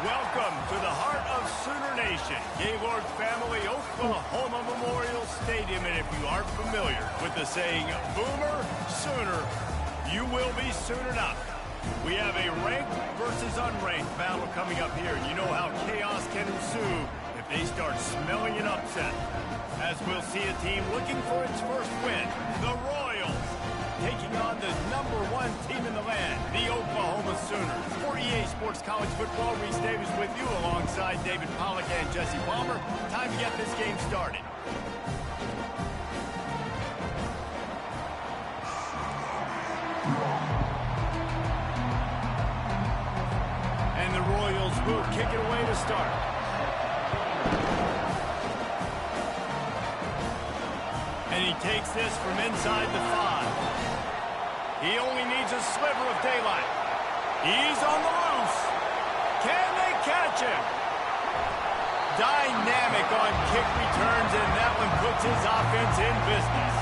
Welcome to the heart of Sooner Nation, Gaylord Family Oklahoma Memorial Stadium. And if you aren't familiar with the saying, Boomer Sooner, you will be soon enough. We have a ranked versus unranked battle coming up here, and you know how chaos can ensue if they start smelling an upset. As we'll see a team looking for its first win, the Royals, taking on the #1 team in the land, the Oklahoma Sooners. For EA Sports College Football, Reese Davis with you alongside David Pollack and Jesse Palmer. Time to get this game started. And the Royals will kick it away to start. And he takes this from inside the 5. He only needs a sliver of daylight. He's on the loose. Can they catch him? Dynamic on kick returns, and that one puts his offense in business.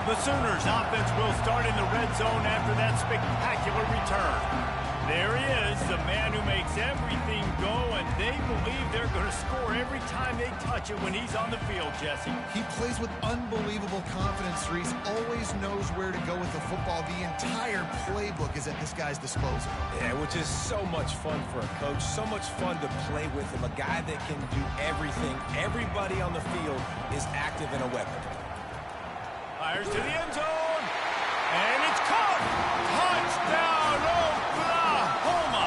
The Sooners offense will start in the red zone after that spectacular return. There he is, the man who makes everything go, and they believe they're going to score every time they touch it when he's on the field, Jesse. He plays with unbelievable confidence, Reese. Always knows where to go with the football. The entire playbook is at this guy's disposal. Yeah, which is so much fun for a coach, so much fun to play with him, a guy that can do everything. Everybody on the field is active in a weapon. Fires to the end zone, and it's caught! Touchdown, Oklahoma!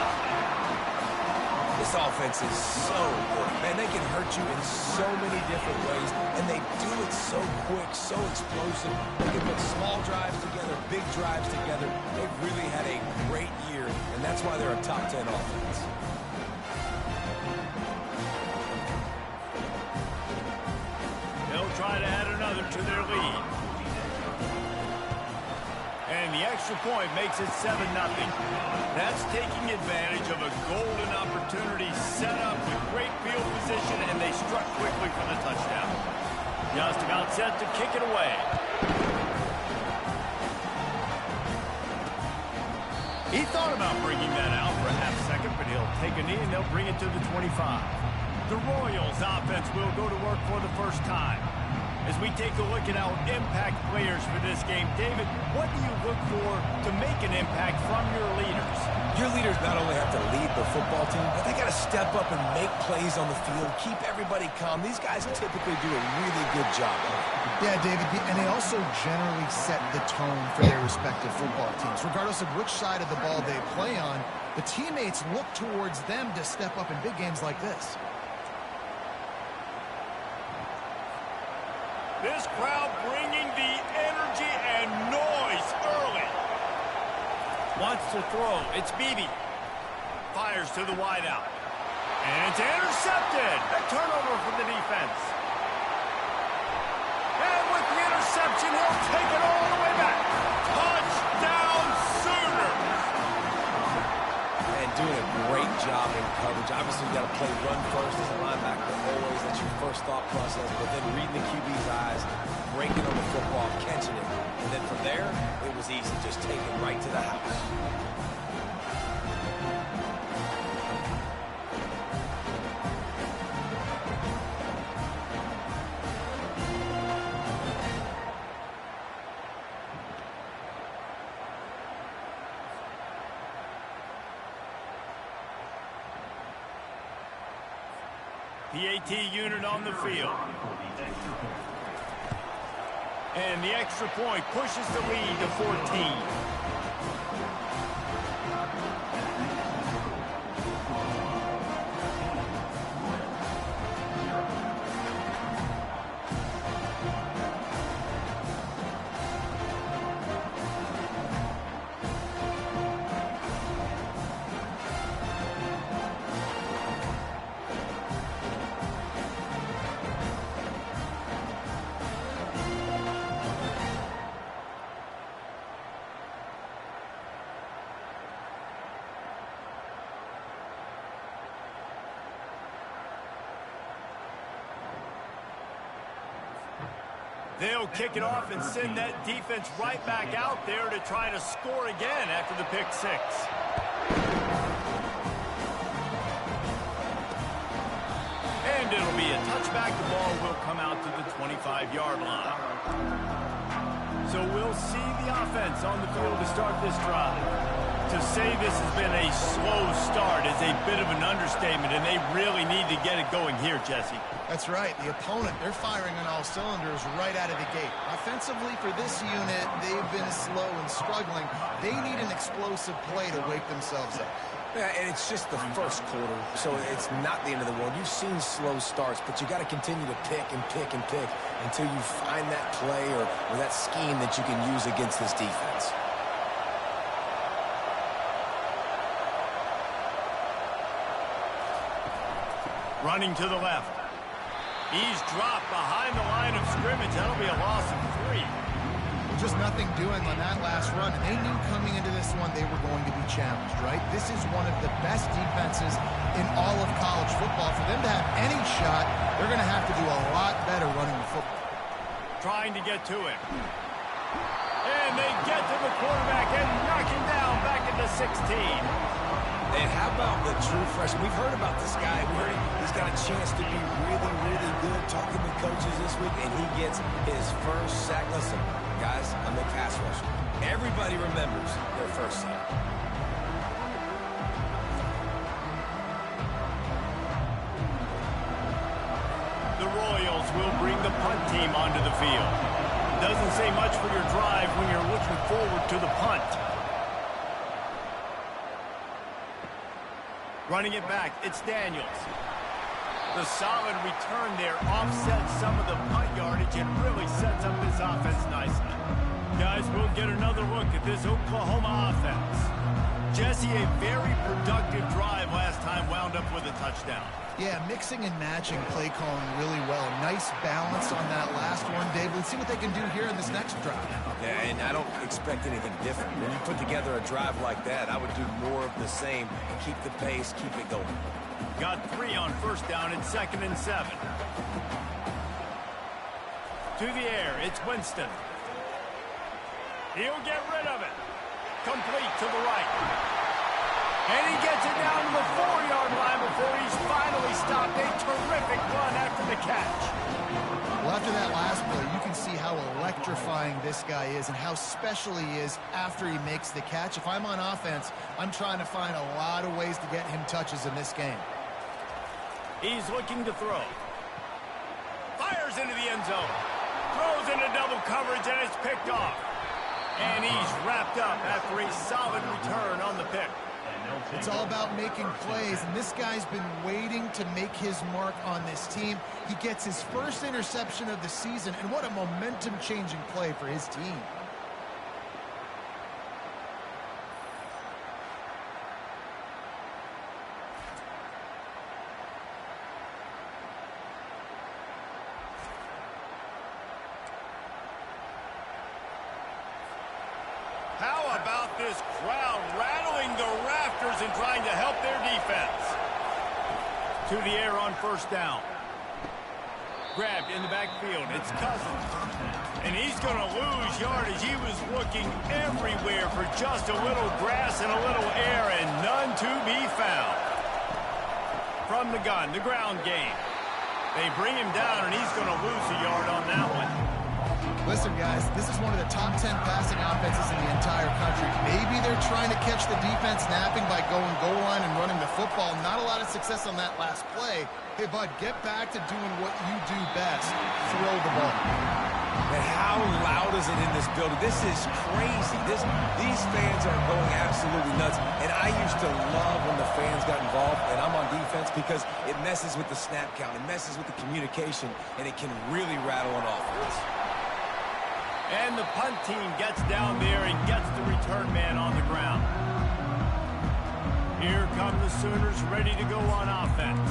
This offense is so good. Man, they can hurt you in so many different ways, and they do it so quick, so explosive. They can put small drives together, big drives together. They've really had a great year, and that's why they're a top 10 offense. They'll try to add another to their lead. And the extra point makes it 7-0. That's taking advantage of a golden opportunity set up with great field position, and they struck quickly for the touchdown. Just about set to kick it away. He thought about bringing that out for a half second, but he'll take a knee and they'll bring it to the 25. The Royals offense will go to work for the first time. As we take a look at our impact players for this game, David, what do you look for to make an impact from your leaders? Your leaders not only have to lead the football team, but they got to step up and make plays on the field, keep everybody calm. These guys typically do a really good job. Yeah, David, and they also generally set the tone for their respective football teams. Regardless of which side of the ball they play on, the teammates look towards them to step up in big games like this. This crowd bringing the energy and noise early. Wants to throw. It's Beebe. Fires to the wideout. And it's intercepted. A turnover for the defense. And with the interception, he'll take it all the way back. Touchdown, Sooners. And doing a great job in coverage. Obviously, you got to play run first as a linebacker. Always, that's your first thought process. But then reading the QB's eyes, breaking on the football, catching it. And then from there, it was easy. Just take it right to the house. PAT unit on the field. And the extra point pushes the lead to 14. They'll kick it off and send that defense right back out there to try to score again after the pick six. And it'll be a touchback. The ball will come out to the 25-yard line. So we'll see the offense on the field to start this drive. To say this has been a slow start is a bit of an understatement, and they really need to get it going here, Jesse. That's right. The opponent, they're firing on all cylinders right out of the gate. Offensively, for this unit, they've been slow and struggling. They need an explosive play to wake themselves up. Yeah, and it's just the first quarter, so it's not the end of the world. You've seen slow starts, but you got to continue to pick and pick and pick until you find that play or that scheme that you can use against this defense. Running to the left. He's dropped behind the line of scrimmage. That'll be a loss of 3. Just nothing doing on that last run. And they knew coming into this one they were going to be challenged, right? This is one of the best defenses in all of college football. For them to have any shot, they're going to have to do a lot better running the football. Trying to get to it. And they get to the quarterback and knock him down back into 16. And how about the true freshman? We've heard about this guy. We heard he's got a chance to be really, really good. Talking with coaches this week, and he gets his first sack. Listen, guys, I'm a pass rusher. Everybody remembers their first sack. The Royals will bring the punt team onto the field. Doesn't say much for your drive when you're looking forward to the punt. Running it back, it's Daniels. The solid return there offsets some of the punt yardage and really sets up this offense nicely. Guys, we'll get another look at this Oklahoma offense. Jesse, a very productive drive last time, wound up with a touchdown. Yeah, mixing and matching play calling really well. Nice balance on that last one, Dave. Let's see what they can do here in this next drive. Yeah, and I don't expect anything different. When you put together a drive like that, I would do more of the same. Keep the pace, keep it going. Got 3 on first down and 2nd and 7. To the air, it's Winston. He'll get rid of it. Complete to the right. And he gets it down to the 4-yard line before he's finally stopped. A terrific run after the catch. Well, after that last play, you can see how electrifying this guy is and how special he is after he makes the catch. If I'm on offense, I'm trying to find a lot of ways to get him touches in this game. He's looking to throw. Fires into the end zone. Throws into double coverage, and it's picked off. And he's wrapped up after a solid return on the pick. It's all about making plays, and this guy's been waiting to make his mark on this team. He gets his first interception of the season, and what a momentum-changing play for his team. How about this crowd rattling the rafters and trying to help their defense? To the air on first down. Grabbed in the backfield. It's Cousins. And he's going to lose yardage. He was looking everywhere for just a little grass and a little air, and none to be found. From the gun, the ground game. They bring him down, and he's going to lose a yard on that one. Listen, guys, this is one of the top 10 passing offenses in the entire country. Maybe they're trying to catch the defense napping by going goal line and running the football. Not a lot of success on that last play. Hey, bud, get back to doing what you do best. Throw the ball. And how loud is it in this building? This is crazy. These fans are going absolutely nuts. And I used to love when the fans got involved, and I'm on defense, because it messes with the snap count. It messes with the communication, and it can really rattle an offense. And the punt team gets down there and gets the return man on the ground. Here come the Sooners ready to go on offense.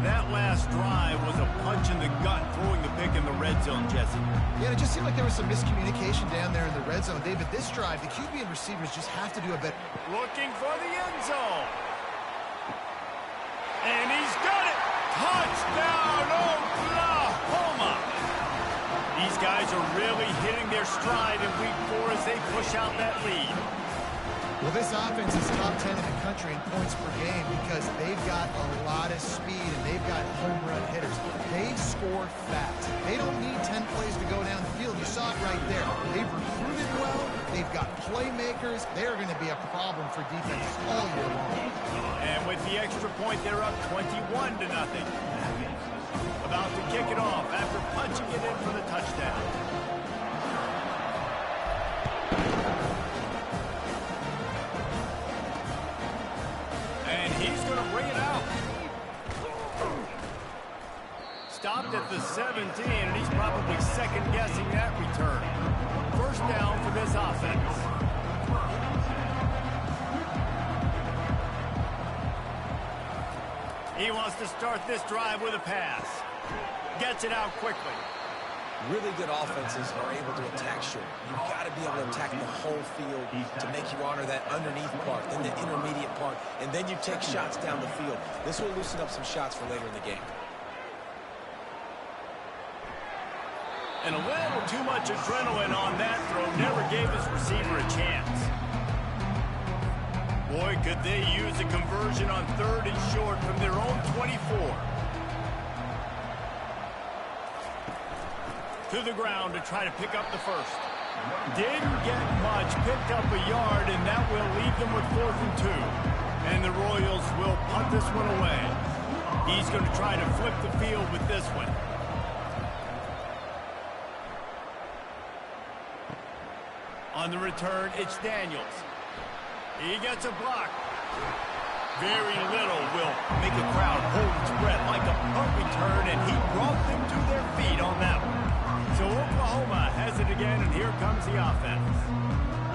That last drive was a punch in the gut, throwing the pick in the red zone, Jesse. Yeah, it just seemed like there was some miscommunication down there in the red zone. David, this drive, the QB and receivers just have to do a bit. Looking for the end zone. And he's got it. Touchdown, Oklahoma. These guys guys are really hitting their stride in week 4 as they push out that lead. Well, this offense is top 10 in the country in points per game because they've got a lot of speed and they've got home run hitters. They score fast. They don't need 10 plays to go down the field. You saw it right there. They've recruited well. They've got playmakers. They're going to be a problem for defenses all year long. And with the extra point, they're up 21-0. About to kick it off after punching it in for the touchdown. And he's going to bring it out. Stopped at the 17, and he's probably second-guessing that return. First down for this offense. He wants to start this drive with a pass. Gets it out quickly. Really good offenses are able to attack short. You've got to be able to attack the whole field to make you honor that underneath part, then the intermediate part, and then you take shots down the field. This will loosen up some shots for later in the game. And a little too much adrenaline on that throw never gave his receiver a chance. Boy, could they use a conversion on 3rd and short from their own 24. To the ground to try to pick up the first. Didn't get much, picked up a yard, and that will leave them with 4th and 2. And the Royals will punt this one away. He's going to try to flip the field with this one. On the return, it's Daniels. He gets a block. Very little will make a crowd hold its breath like a punt return, and he brought them to their feet on that one. So Oklahoma has it again, and here comes the offense.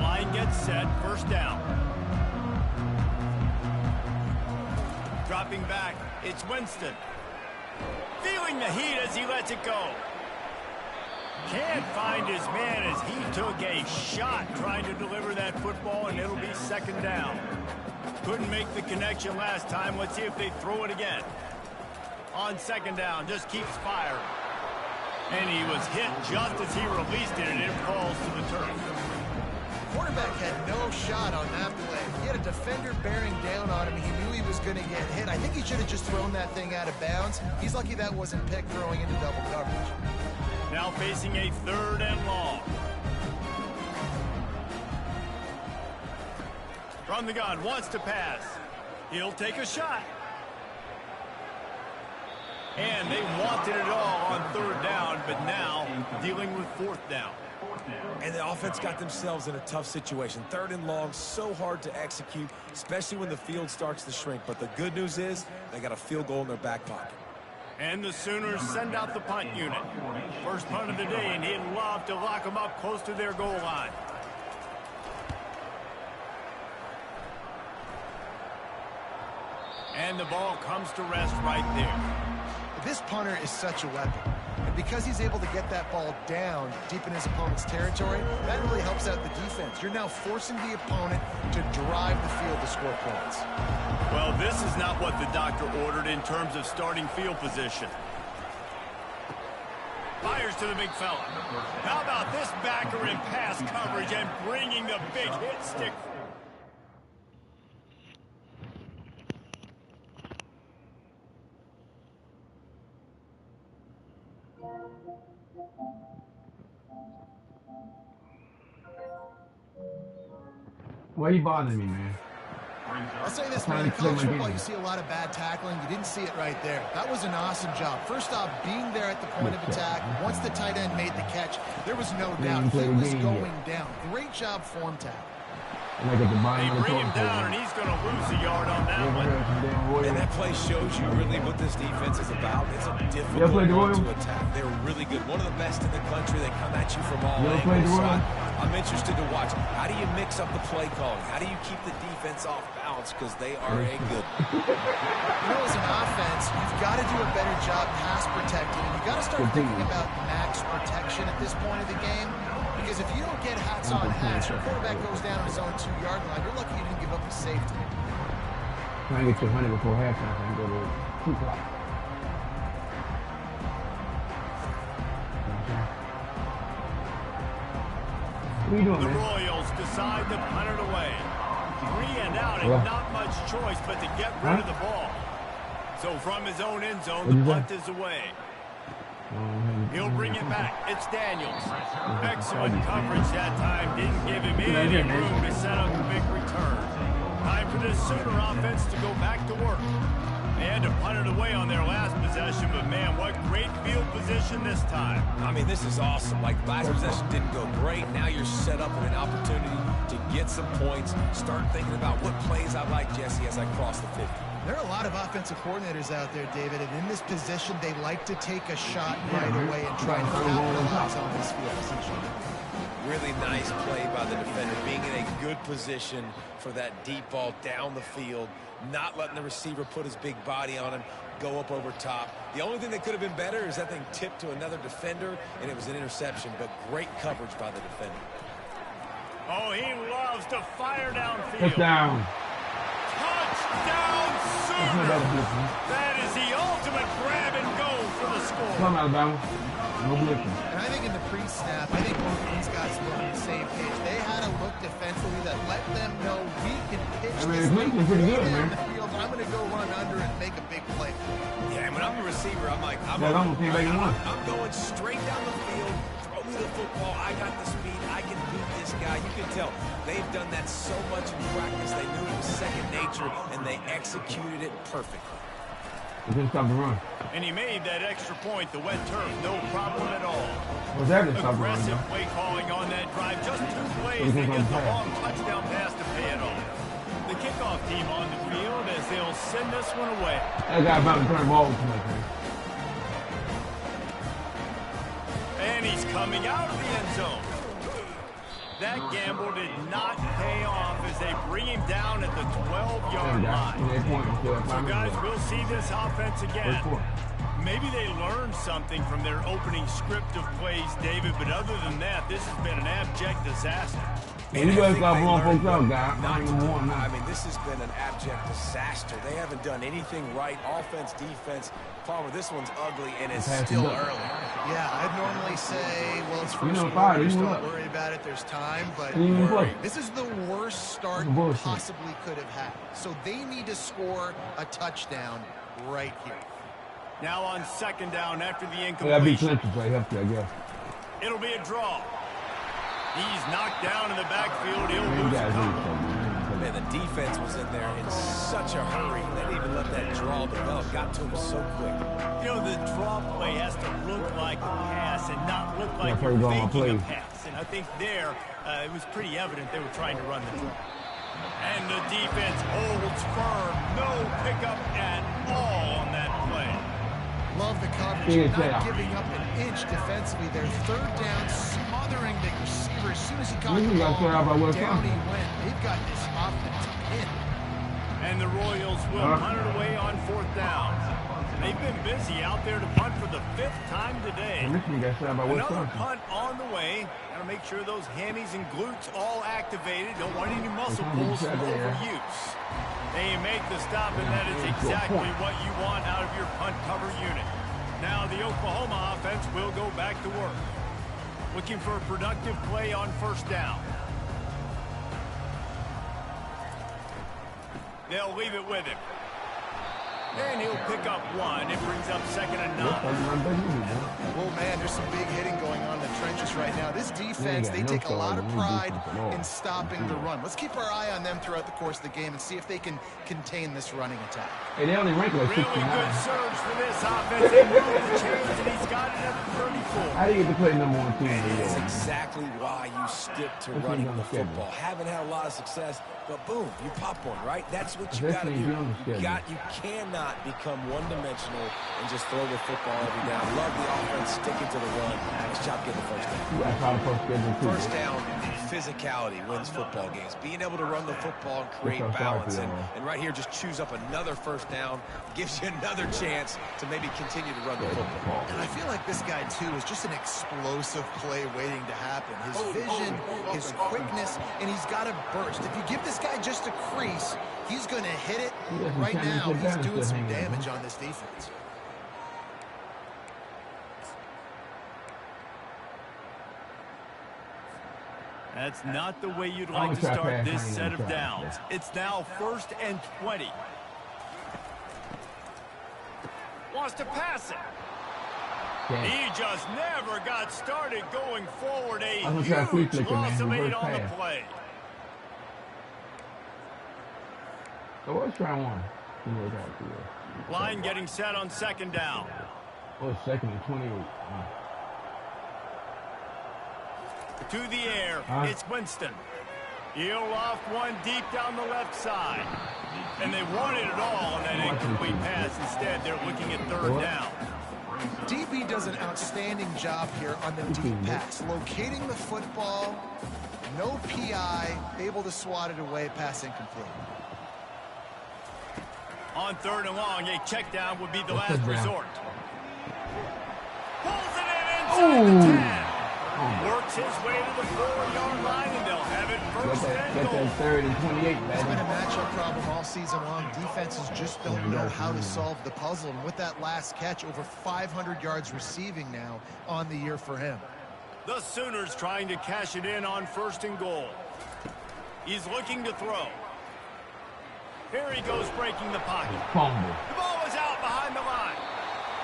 Line gets set, first down. Dropping back, it's Winston. Feeling the heat as he lets it go. Can't find his man as he took a shot trying to deliver that football, and it'll be second down. Couldn't make the connection last time. Let's see if they throw it again. On second down, just keeps firing. And he was hit just as he released it, and it falls to the turf. Quarterback had no shot on that play. He had a defender bearing down on him. He knew he was going to get hit. I think he should have just thrown that thing out of bounds. He's lucky that wasn't picked throwing into double coverage. Now facing a 3rd and long. From the gun, wants to pass. He'll take a shot. And they wanted it all on 3rd down, but now dealing with 4th down. And the offense got themselves in a tough situation. 3rd and long, so hard to execute, especially when the field starts to shrink. But the good news is they got a field goal in their back pocket. And the Sooners send out the punt unit. First punt of the day, and he'd love to lock them up close to their goal line. And the ball comes to rest right there. This punter is such a weapon. And because he's able to get that ball down deep in his opponent's territory, that really helps out the defense. You're now forcing the opponent to drive the field to score points. Well, this is not what the doctor ordered in terms of starting field position. Fires to the big fella. How about this backer in pass coverage and bringing the big hit stick? Why are you bothering me, man? I'll say this, man. In college football, you see a lot of bad tackling. You didn't see it right there. That was an awesome job. First off, being there at the point of attack. Once the tight end made the catch, there was no doubt he was going down. Great job form tackle. They bring him down, and he's going to lose a yard on that one. And that play shows you really what this defense is about. It's a difficult one to attack. They're really good. One of the best in the country. They come at you from all angles. So I'm interested to watch. How do you mix up the play calling? How do you keep the defense off balance? Because they are a good. You know, as an offense, you've got to do a better job pass protecting. And you've got to start thinking about max protection at this point of the game. Because if you don't get hats on hats, your quarterback goes down on his own 2-yard line, you're lucky you didn't give up a safety. Trying to get your 100 before halftime so I can go to 2 o'clock. you doing, The man? Royals decide to punt it away. 3 and out, and Yeah. not much choice but to get rid of the ball. So from his own end zone, What'd the you punt is away. He'll bring it back. It's Daniels. Excellent coverage that time. Didn't give him any room to set up a big return. Time for this Sooner offense to go back to work. They had to punt it away on their last possession, but man, what great field position this time. I mean, this is awesome. Like, last possession didn't go great. Now you're set up with an opportunity to get some points. Start thinking about what plays I like, Jesse, as I cross the 50. There are a lot of offensive coordinators out there, David, and in this position, they like to take a shot right away and try and capitalize on this field position. Really nice play by the defender, being in a good position for that deep ball down the field, not letting the receiver put his big body on him, go up over top. The only thing that could have been better is that thing tipped to another defender, and it was an interception, but great coverage by the defender. Oh, he loves to fire downfield. Touchdown. Touchdown, Sooner! That is the ultimate grab and go for the score. Come on, Alabama. No blitzing. And I think in the pre-snap, I think both of these guys were on the same page. They had a look defensively that let them know we can pitch I mean, this it's looking pretty good, down man. the field. I'm going to go run under and make a big play. Yeah, and when I'm the receiver, I'm like, I'm going straight down the field, throw me the football, I got the speed, I can beat this guy. You can tell they've done that so much in practice. They knew it was second nature, and they executed it perfectly. We didn't stop the run. And he made that extra point, the wet turf, no problem at all. What's that? Didn't stop the run, Aggressive though. play calling on that drive. Just 2 plays What do to you think get on the the long touchdown pass to pay it off. The kickoff team on the field as they'll send this one away. That guy about to turn the ball too much, man. And he's coming out of the end zone. That gamble did not pay off as they bring him down at the 12-yard line. So, guys, we'll see this offense again. Maybe they learned something from their opening script of plays, David, but other than that, this has been an abject disaster. And you better stop blowing folks out, guy. I mean, this has been an abject disaster. They haven't done anything right. Offense, defense. Palmer, this one's ugly, and it's still early. Yeah, I'd normally say, well, it's first fire, quarter, just you don't up. worry about it, there's time, but this is the worst start you possibly could have had. So they need to score a touchdown right here. Now on second down after the That'd be incompletion. Clinton, so I have to, I guess. It'll be a draw. He's knocked down in the backfield. He'll Man, you lose a guys couple. Man, the defense was in there in such a hurry. They didn't even let that draw develop. Got to him so quick. You know, the draw play has to look like a pass and not look like Yeah, you're play ball, faking a play. pass. And I think there, it was pretty evident they were trying to run the draw. And the defense holds firm. No pickup at all on that play. Love the coverage, not giving up an inch defensively. They're third down, smothering the receiver. As soon as he caught the ball, down he went. They've got this offense pinned. And the Royals will punt it away on 4th down. They've been busy out there to punt for the 5th time today. Another punt on the way. Got to make sure those hammies and glutes all activated. Don't want any muscle pulls from overuse. They make the stop, and that is exactly what you want out of your punt cover unit. Now the Oklahoma offense will go back to work. Looking for a productive play on 1st down. They'll leave it with him. And he'll pick up 1. It brings up 2nd and 9. Well, man, there's some big hitting going on in the trenches right now. This defense, they take a lot of pride in stopping the run. Let's keep our eye on them throughout the course of the game and see if they can contain this running attack. Hey, they only rank like 69. Really good surge for this offense. They move the chains, and he's got it at 34. How do you get to play number 1 team? That's exactly why you stick to running the football. Haven't had a lot of success, but boom, you pop one, right? That's what you got to do. You cannot become one-dimensional and just throw the football every down. Love the offense, sticking to the run. Nice job getting the first down. First down, physicality wins football games. Being able to run the football and create balance. And right here, just choose up another first down. Gives you another chance to maybe continue to run the football. And I feel like this guy, too, is just an explosive play waiting to happen. His vision, his quickness, and he's got a burst. If you give this guy just a crease, he's going to hit it. Right now, he's doing some damage on this defense. That's not the way you'd like to start this set of downs. It's now 1st and 20. Wants to pass it. Yeah. He just never got started going forward. A huge loss of 8 on the play. So what's try one? Line getting set on 2nd down. Oh, 2nd and 28. To the air, it's Winston. He'll loft one deep down the left side. And they wanted it all on that incomplete pass. Instead, they're looking at 3rd down. DB does an outstanding job here on the deep pass. Locating the football, no PI, able to swat it away, pass incomplete. On 3rd and long, a check down would be the last resort. Pulls it in inside the 10. Works his way to the 4-yard line, and they'll have it 1st and goal. Get that 3rd and 28, man. It's been a matchup problem all season long. Defenses just don't know how to solve the puzzle. And with that last catch, over 500 yards receiving now on the year for him. The Sooners trying to cash it in on 1st and goal. He's looking to throw. Here he goes, breaking the pocket. The ball is out behind the line.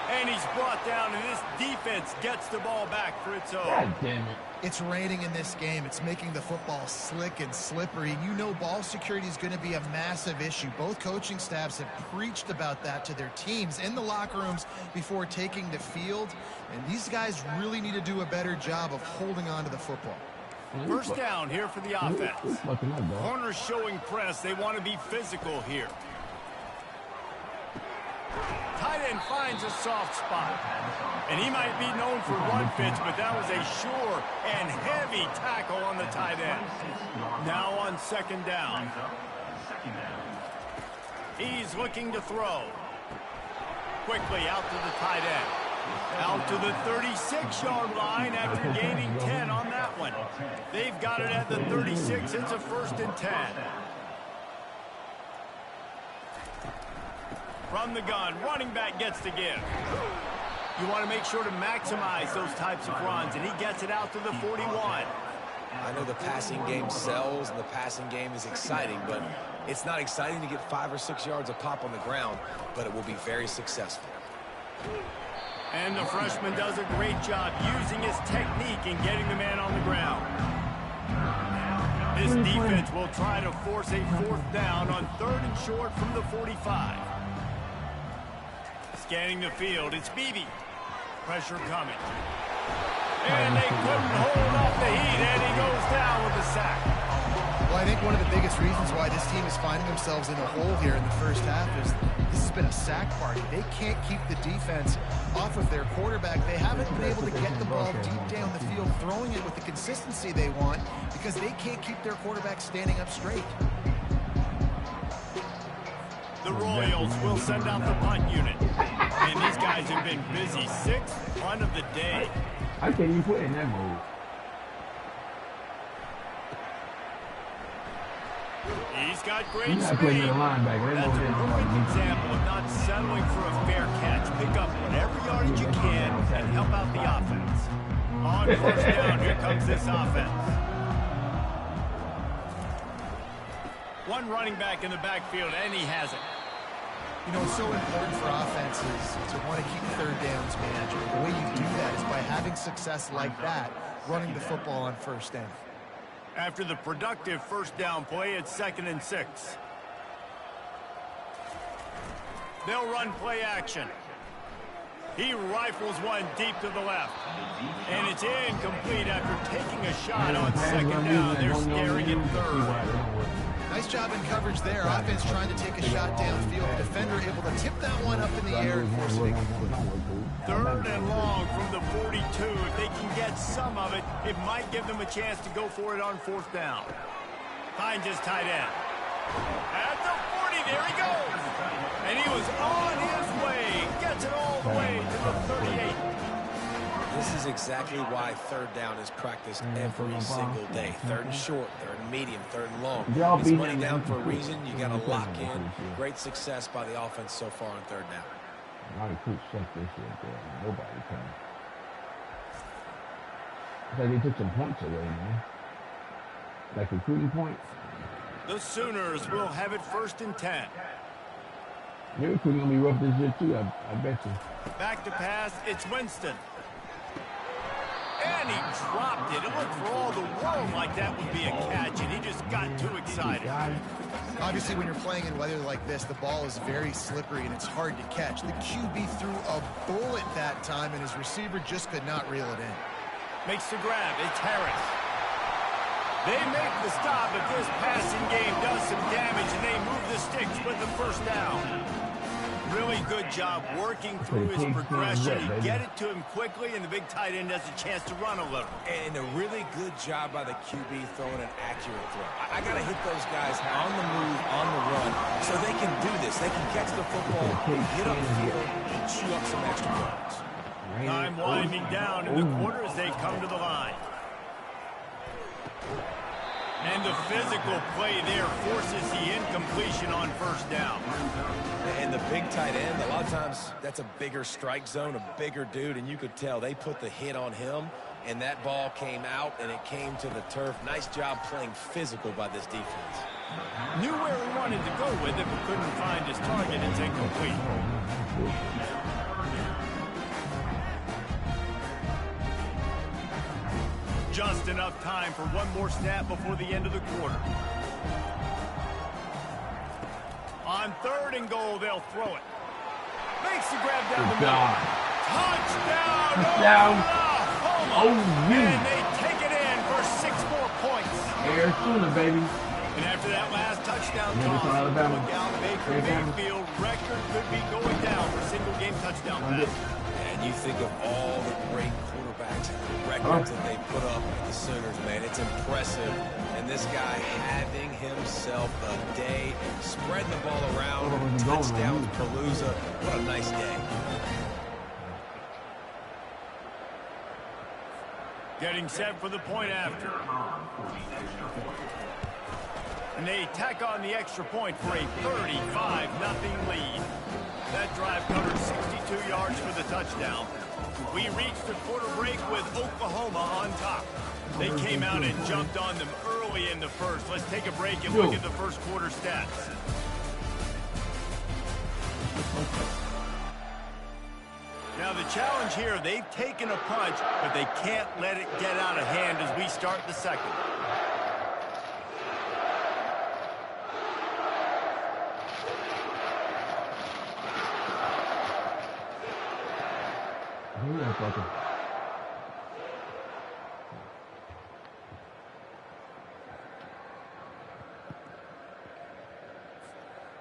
And he's brought down, and this defense gets the ball back for its own. God damn it. It's raining in this game. It's making the football slick and slippery. And you know ball security is going to be a massive issue. Both coaching staffs have preached about that to their teams in the locker rooms before taking the field. And these guys really need to do a better job of holding on to the football. 1st down here for the offense. Corners showing press. They want to be physical here. Tight end finds a soft spot. And he might be known for run fits, but that was a sure and heavy tackle on the tight end. Now on 2nd down. He's looking to throw. Quickly out to the tight end. Out to the 36-yard line after gaining 10 on that one. They've got it at the 36. It's a 1st and 10. From the gun, running back gets to give. You want to make sure to maximize those types of runs, and he gets it out to the 41. I know the passing game sells and the passing game is exciting, but it's not exciting to get 5 or 6 yards of pop on the ground, but it will be very successful. And the freshman does a great job using his technique in getting the man on the ground. This defense will try to force a 4th down on 3rd and short from the 45. Scanning the field, it's Beebe. Pressure coming. And they couldn't hold off the heat, and he goes down with a sack. Well, I think one of the biggest reasons why this team is finding themselves in a hole here in the 1st half is this has been a sack party. They can't keep the defense off of their quarterback. They haven't been able to get the ball deep down the field, throwing it with the consistency they want because they can't keep their quarterback standing up straight. The Royals will send out the punt unit. And these guys have been busy. 6th punt of the day. I can't even put in that mode. He's got great speed. That's a perfect example of not settling for a fair catch. Pick up whatever yardage you can and help out the offense. On 1st down, here comes this offense. One running back in the backfield, and he has it. You know, it's so important for offenses to want to keep 3rd downs manageable. The way you do that is by having success like that, running the football on 1st down. After the productive 1st down play, it's 2nd and 6. They'll run play action. He rifles one deep to the left. And it's incomplete after taking a shot on 2nd down. They're staring at 3rd. Nice job in coverage there. Offense trying to take a shot downfield. The defender able to tip that one up in the air and force it incomplete. 3rd and long from the 42. If they can get some of it, it might give them a chance to go for it on 4th down. Finds his tight end. At the 40, there he goes. And he was on his way. Gets it all the way to the 38. This is exactly why 3rd down is practiced every single day. 3rd and short, 3rd and medium, 3rd and long. It's money down for a reason. You got to lock in. Great success by the offense so far on 3rd down. A lot of quick stuff this year, nobody can. It's like they took some points away, man. Like recruiting points. The Sooners will have it 1st and 10. Their recruiting gonna be rough this year too. I bet you. Back to pass, it's Winston. And he dropped it. It looked for all the world like that would be a catch, and he just got too excited. Obviously, when you're playing in weather like this, the ball is very slippery and it's hard to catch. The QB threw a bullet that time, and his receiver just could not reel it in. Makes the grab. It's Harris. They make the stop, but this passing game does some damage, and they move the sticks with the 1st down. Really good job working through his progression. You get it to him quickly, and the big tight end has a chance to run a little. And a really good job by the QB throwing an accurate throw. I got to hit those guys on the move, on the run, so they can do this. They can catch the football, get up the field, and chew up some extra yards. Time winding down in the quarter as they come to the line. And the physical play there forces the incompletion on 1st down. And the big tight end, a lot of times that's a bigger strike zone, a bigger dude, and you could tell they put the hit on him, and that ball came out, and it came to the turf. Nice job playing physical by this defense. Knew where he wanted to go with it, but couldn't find his target. It's incomplete. Just enough time for one more snap before the end of the quarter. On 3rd and goal, they'll throw it. Makes the grab down the middle. Touchdown! Oh, and they take it in for 6 more points. Arizona, baby. And after that last touchdown Alabama. toss, look out, Baker Mayfield record could be going down for single-game touchdown passes. And you think of all the great quarterbacks and the records that they put up with the Sooners, man. It's impressive. And this guy having himself a day, spreading the ball around, touchdown Palooza. What a nice day. Getting set for the point after. And they tack on the extra point for a 35-0 lead. That drive covered 62 yards for the touchdown. We reached the quarter break with Oklahoma on top. They came out and jumped on them early in the 1st. Let's take a break and look at the 1st quarter stats. Now the challenge here, they've taken a punch, but they can't let it get out of hand as we start the 2nd.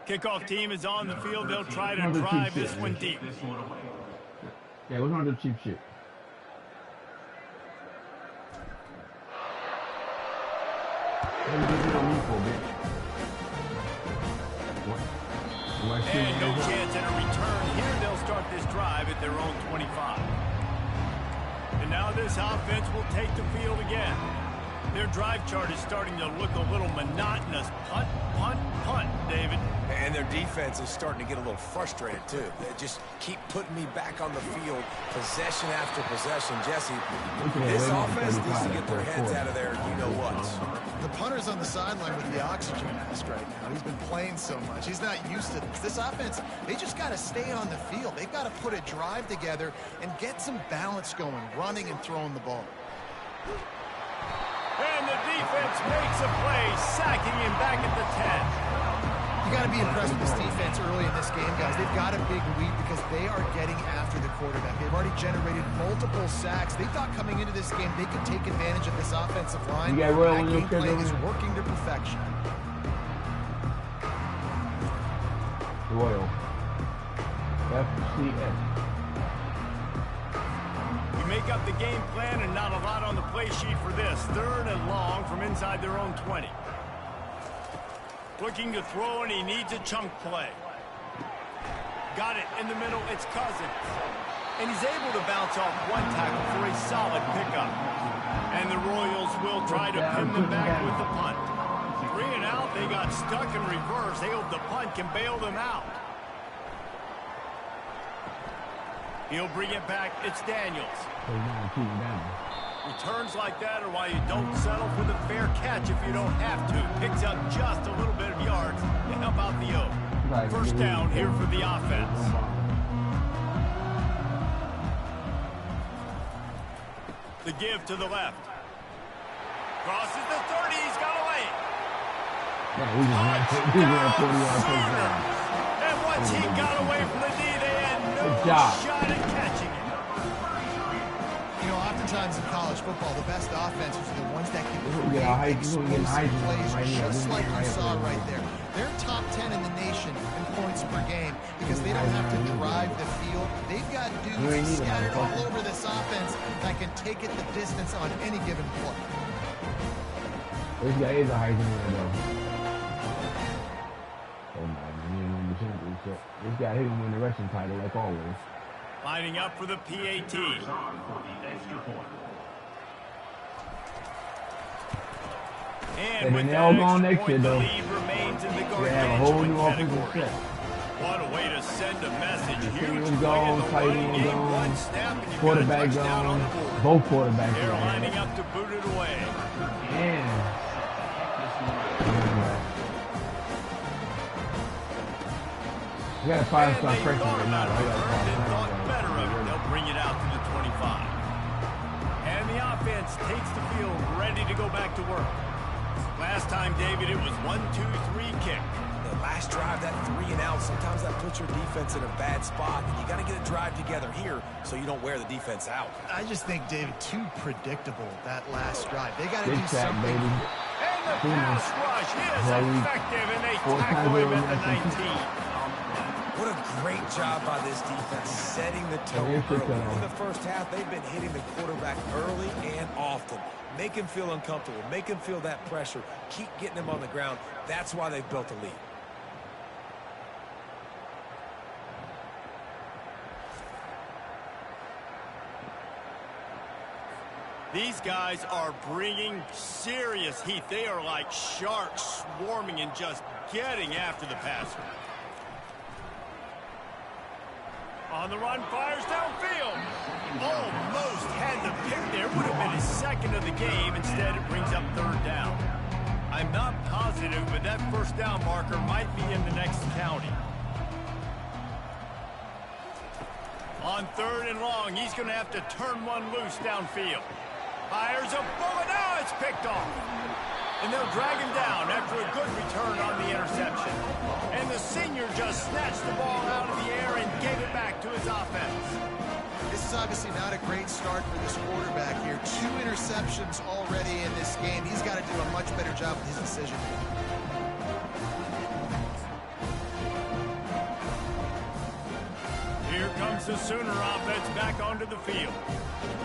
Kickoff team is on the field. They'll try to drive this one deep. Yeah, we're gonna do cheap shit. And no chance at a return here. They'll start this drive at their own 25. And now this offense will take the field again. Their drive chart is starting to look a little monotonous. Punt, punt, punt, David. And their defense is starting to get a little frustrated, too. They just keep putting me back on the field, possession after possession. Jesse, this offense needs to get their heads out of there, you-know-what. The punter's on the sideline with the oxygen mask right now. He's been playing so much. He's not used to this. This offense, they just got to stay on the field. They've got to put a drive together and get some balance going, running and throwing the ball. And the defense makes a play, sacking him back at the 10. You got to be impressed with this defense early in this game, guys. They've got a big lead because they are getting after the quarterback. They've already generated multiple sacks. They thought coming into this game they could take advantage of this offensive line. That game plan is working to perfection. Royal. FCS. We make up the game plan and not a lot on the play sheet for this. 3rd and long from inside their own 20. Looking to throw, and he needs a chunk play. Got it in the middle. It's Cousins. And he's able to bounce off one tackle for a solid pickup. And the Royals will try to pin them back with the punt. 3 and out. They got stuck in reverse. They hope the punt can bail them out. He'll bring it back. It's Daniels. Returns like that are why you don't settle for the fair catch if you don't have to. Picks up just a little bit of yards to help out the O. First down here for the offense. The give to the left. Crosses the 30. He's got away. We just ran 40-yard touchdown. And once he got away from the D, they had no shot at catching it. You know, oftentimes in college football, the best offenses are the ones that can create explosive plays, just like you saw right there. They're top 10 in the nation in points per game because they don't have to drive the field. They've got dudes scattered all over this offense that can take it the distance on any given play. This guy is a Heisman winner, though. Oh, man, he didn't win the championship. This guy didn't win the rushing title, like always. Lining up for the PAT. And with they're all that gone next year, extra point, the though. lead remains in the They have a whole new gargantuan offensive category. set. What a way to send a message. Huge was play in gone, the tight running end game. gone, One snap and you've got a quarterback touchdown on the gone, board. both quarterbacks They're gone. lining up to boot it away. And you got a five-star And they freshman thought right now. about it, I got a earned it, thought five-star. better of it. They'll bring it out to the 25. And the offense takes the field, ready to go back to work. Last time, David, it was 1-2-3 kick. The last drive, that 3 and out, sometimes that puts your defense in a bad spot. And you got to get a drive together here so you don't wear the defense out. I just think, David, too predictable, that last drive. They got to Big do sack, something. baby. And the pass rush is effective, and they tackle him at the 19. What a great job by this defense, setting the tone early. In the first half, they've been hitting the quarterback early and often. Make him feel uncomfortable. Make him feel that pressure. Keep getting him on the ground. That's why they've built a lead. These guys are bringing serious heat. They are like sharks swarming and just getting after the passer. On the run, fires downfield. Almost had the pick there. Would have been his second of the game. Instead, it brings up third down. I'm not positive, but that first down marker might be in the next county. On third and long, he's going to have to turn one loose downfield. Fires a bullet. Now it's picked off. And they'll drag him down after a good return on the interception. And the senior just snatched the ball out of the air and gave it back to his offense. This is obviously not a great start for this quarterback here. 2 interceptions already in this game. He's got to do a much better job with his decision. Here comes the Sooner offense back onto the field.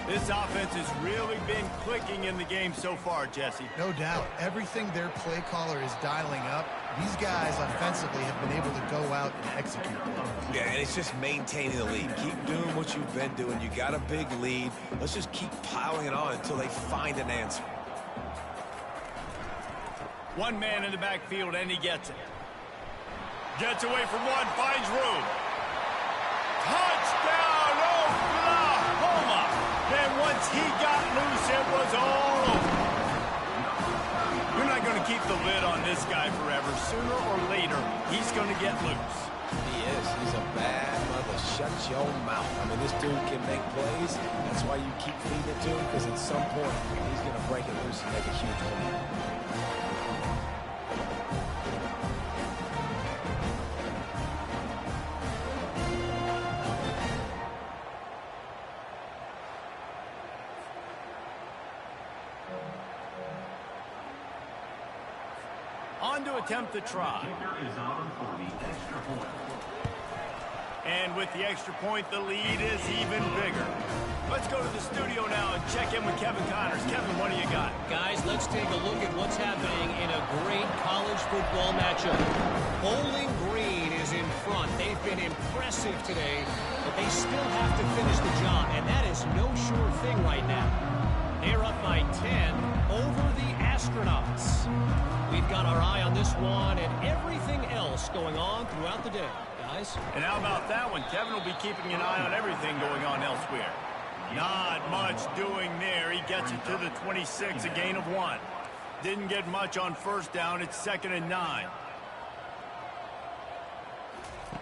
This offense has really been clicking in the game so far, Jesse. No doubt. Everything their play caller is dialing up, these guys offensively have been able to go out and execute. Yeah, and it's just maintaining the lead. Keep doing what you've been doing. You got a big lead. Let's just keep piling it on until they find an answer. One man in the backfield, and he gets it. Gets away from one, finds room. Touchdown, Oklahoma! And once he got loose, it was all over. You're not going to keep the lid on this guy forever. Sooner or later, he's going to get loose. He is. He's a bad mother. Shut your mouth. I mean, this dude can make plays. That's why you keep feeding it to him, because at some point, he's going to break it loose and make a huge play. On to attempt the try. And with the extra point, the lead is even bigger. Let's go to the studio now and check in with Kevin Connors. Kevin, what do you got? Guys, let's take a look at what's happening in a great college football matchup. Bowling Green is in front. They've been impressive today, but they still have to finish the job, and that is no sure thing right now. They're up by 10 over the Astronauts. We've got our eye on this one and everything else going on throughout the day, guys. And how about that one? Kevin will be keeping an eye on everything going on elsewhere. Not much doing there. there. He gets it to the 26, a gain of 1. Didn't get much on first down. It's 2nd and 9.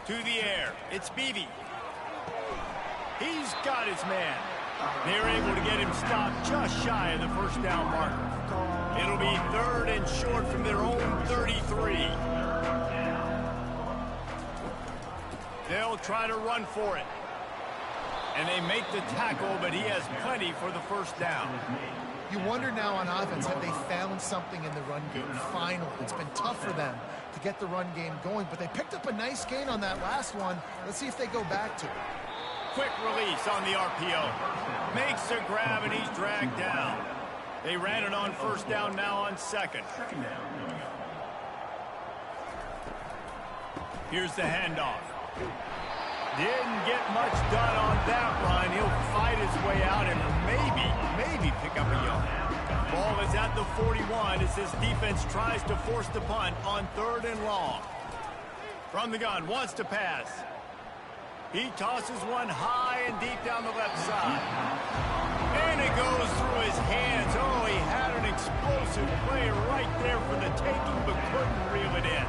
To the air. It's Beebe. He's got his man. They're able to get him stopped just shy of the first down marker. It'll be 3rd and short from their own 33. They'll try to run for it. And they make the tackle, but he has plenty for the first down. You wonder now on offense, have they found something in the run game? Finally, it's been tough for them to get the run game going, but they picked up a nice gain on that last one. Let's see if they go back to it. Quick release on the RPO. Makes a grab, and he's dragged down. They ran it on first down, now on 2nd. Here's the handoff. Didn't get much done on that run. He'll fight his way out and maybe pick up a yard. Ball is at the 41 as this defense tries to force the punt on 3rd and long. From the gun, wants to pass. He tosses one high and deep down the left side. And it goes through his hands. Oh, he had an explosive play right there for the taking, but couldn't reel it in.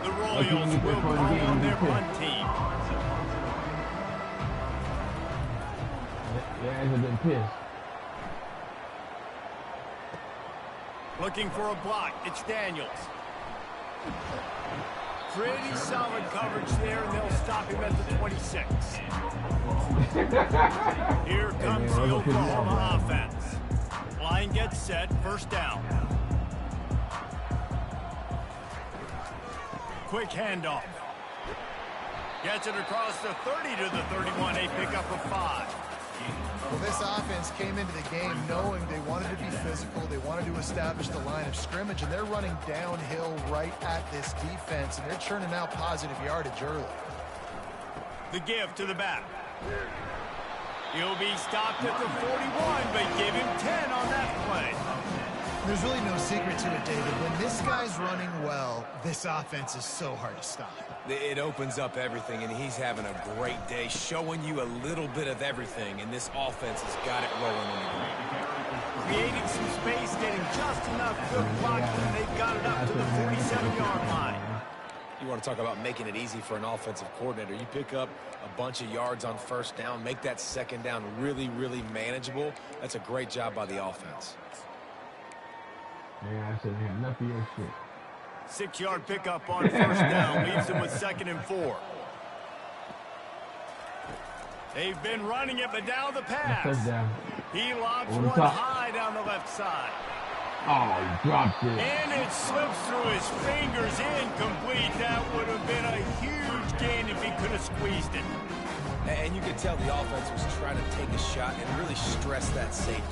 The Royals will call on their punt team. Yeah, I've been pissed. Looking for a block. It's Daniels. Pretty solid coverage there, and they'll stop him at the 26. Here comes the Oklahoma offense. Line gets set. First down. Quick handoff. Gets it across the 30 to the 31. A pickup of 5. Well, this offense came into the game knowing they wanted to be physical. They wanted to establish the line of scrimmage, and they're running downhill right at this defense, and they're churning out positive yardage early. The give to the back. He'll be stopped at the 41, but give him 10 on that play. There's really no secret to it, David. When this guy's running well, this offense is so hard to stop. It opens up everything, and he's having a great day, showing you a little bit of everything, and this offense has got it rolling on the ground. Creating some space, getting just enough good blocking, and they've got it up to the 47-yard line. You want to talk about making it easy for an offensive coordinator. You pick up a bunch of yards on first down, make that second down really, really manageable. That's a great job by the offense. Yeah, I said they have enough of your shit. 6-yard pickup on first down leaves them with 2nd and 4. They've been running it, but now the pass. He lobs one high down the left side. Oh, he dropped it. And it slips through his fingers, incomplete. That would have been a huge gain if he could have squeezed it. And you could tell the offense was trying to take a shot and really stress that safety.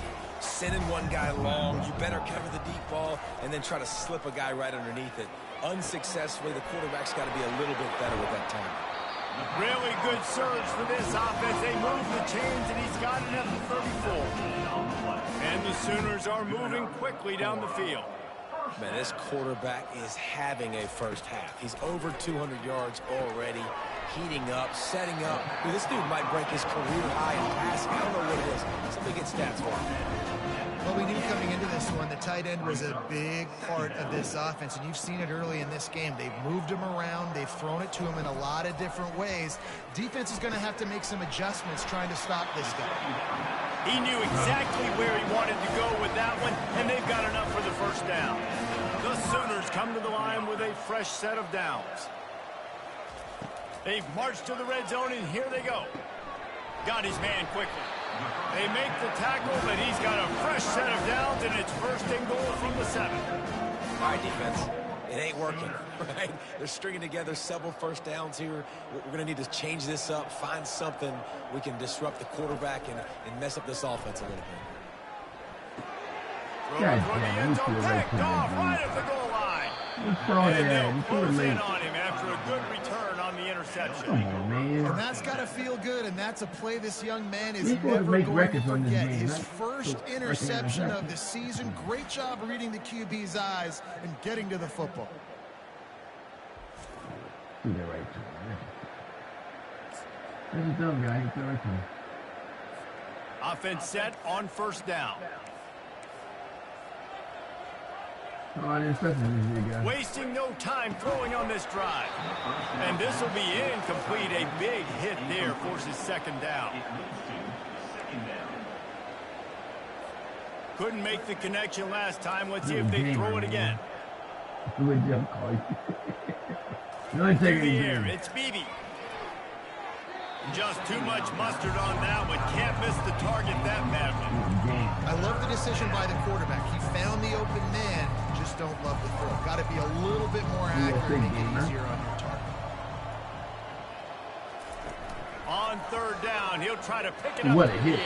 Sending one guy long, you better cover the deep ball, and then try to slip a guy right underneath it. Unsuccessfully, the quarterback's got to be a little bit better with that time. Really good surge for this offense. They move the chains, and he's got it at the 34. And the Sooners are moving quickly down the field. Man, this quarterback is having a first half. He's over 200 yards already, heating up, setting up. Dude, this dude might break his career high in passing. I don't know what it is. Somebody get stats for him. Well, we knew coming into this one, the tight end was a big part of this offense, and you've seen it early in this game. They've moved him around. They've thrown it to him in a lot of different ways. Defense is going to have to make some adjustments trying to stop this guy. He knew exactly where he wanted to go with that one, and they've got enough for the first down. The Sooners come to the line with a fresh set of downs. They've marched to the red zone, and here they go. Got his man quickly. They make the tackle, but he's got a fresh set of downs, and it's 1st and goal from the 7. All right, defense. It ain't working, right? They're stringing together several first downs here. We're going to need to change this up, find something we can disrupt the quarterback and mess up this offense a little bit. Throw toward the end zone, picked off right at the goal line. And they'll close in on him after a good return on the interception. Come on, man. And that's got to feel good, and that's a play this young man is He's going to never make going to records on this forget. game, His right? first interception of the season. Great job reading the QB's eyes and getting to the football. threw that right to him. That's a dumb guy. He threw it right to him. Offense set on first down. Oh, I didn't expect this guy. Wasting no time throwing on this drive. And this will be incomplete. A big hit there forces second down. Couldn't make the connection last time. Let's see if they throw it again. Good jump call. Through the air, it's Beebe. Just too much mustard on that one. Can't miss the target that badly. I love the decision by the quarterback. He found the open man. Just don't love the throw. Got to be a little bit more accurate, make it easier on your target. On third down, he'll try to pick it up. What a hit.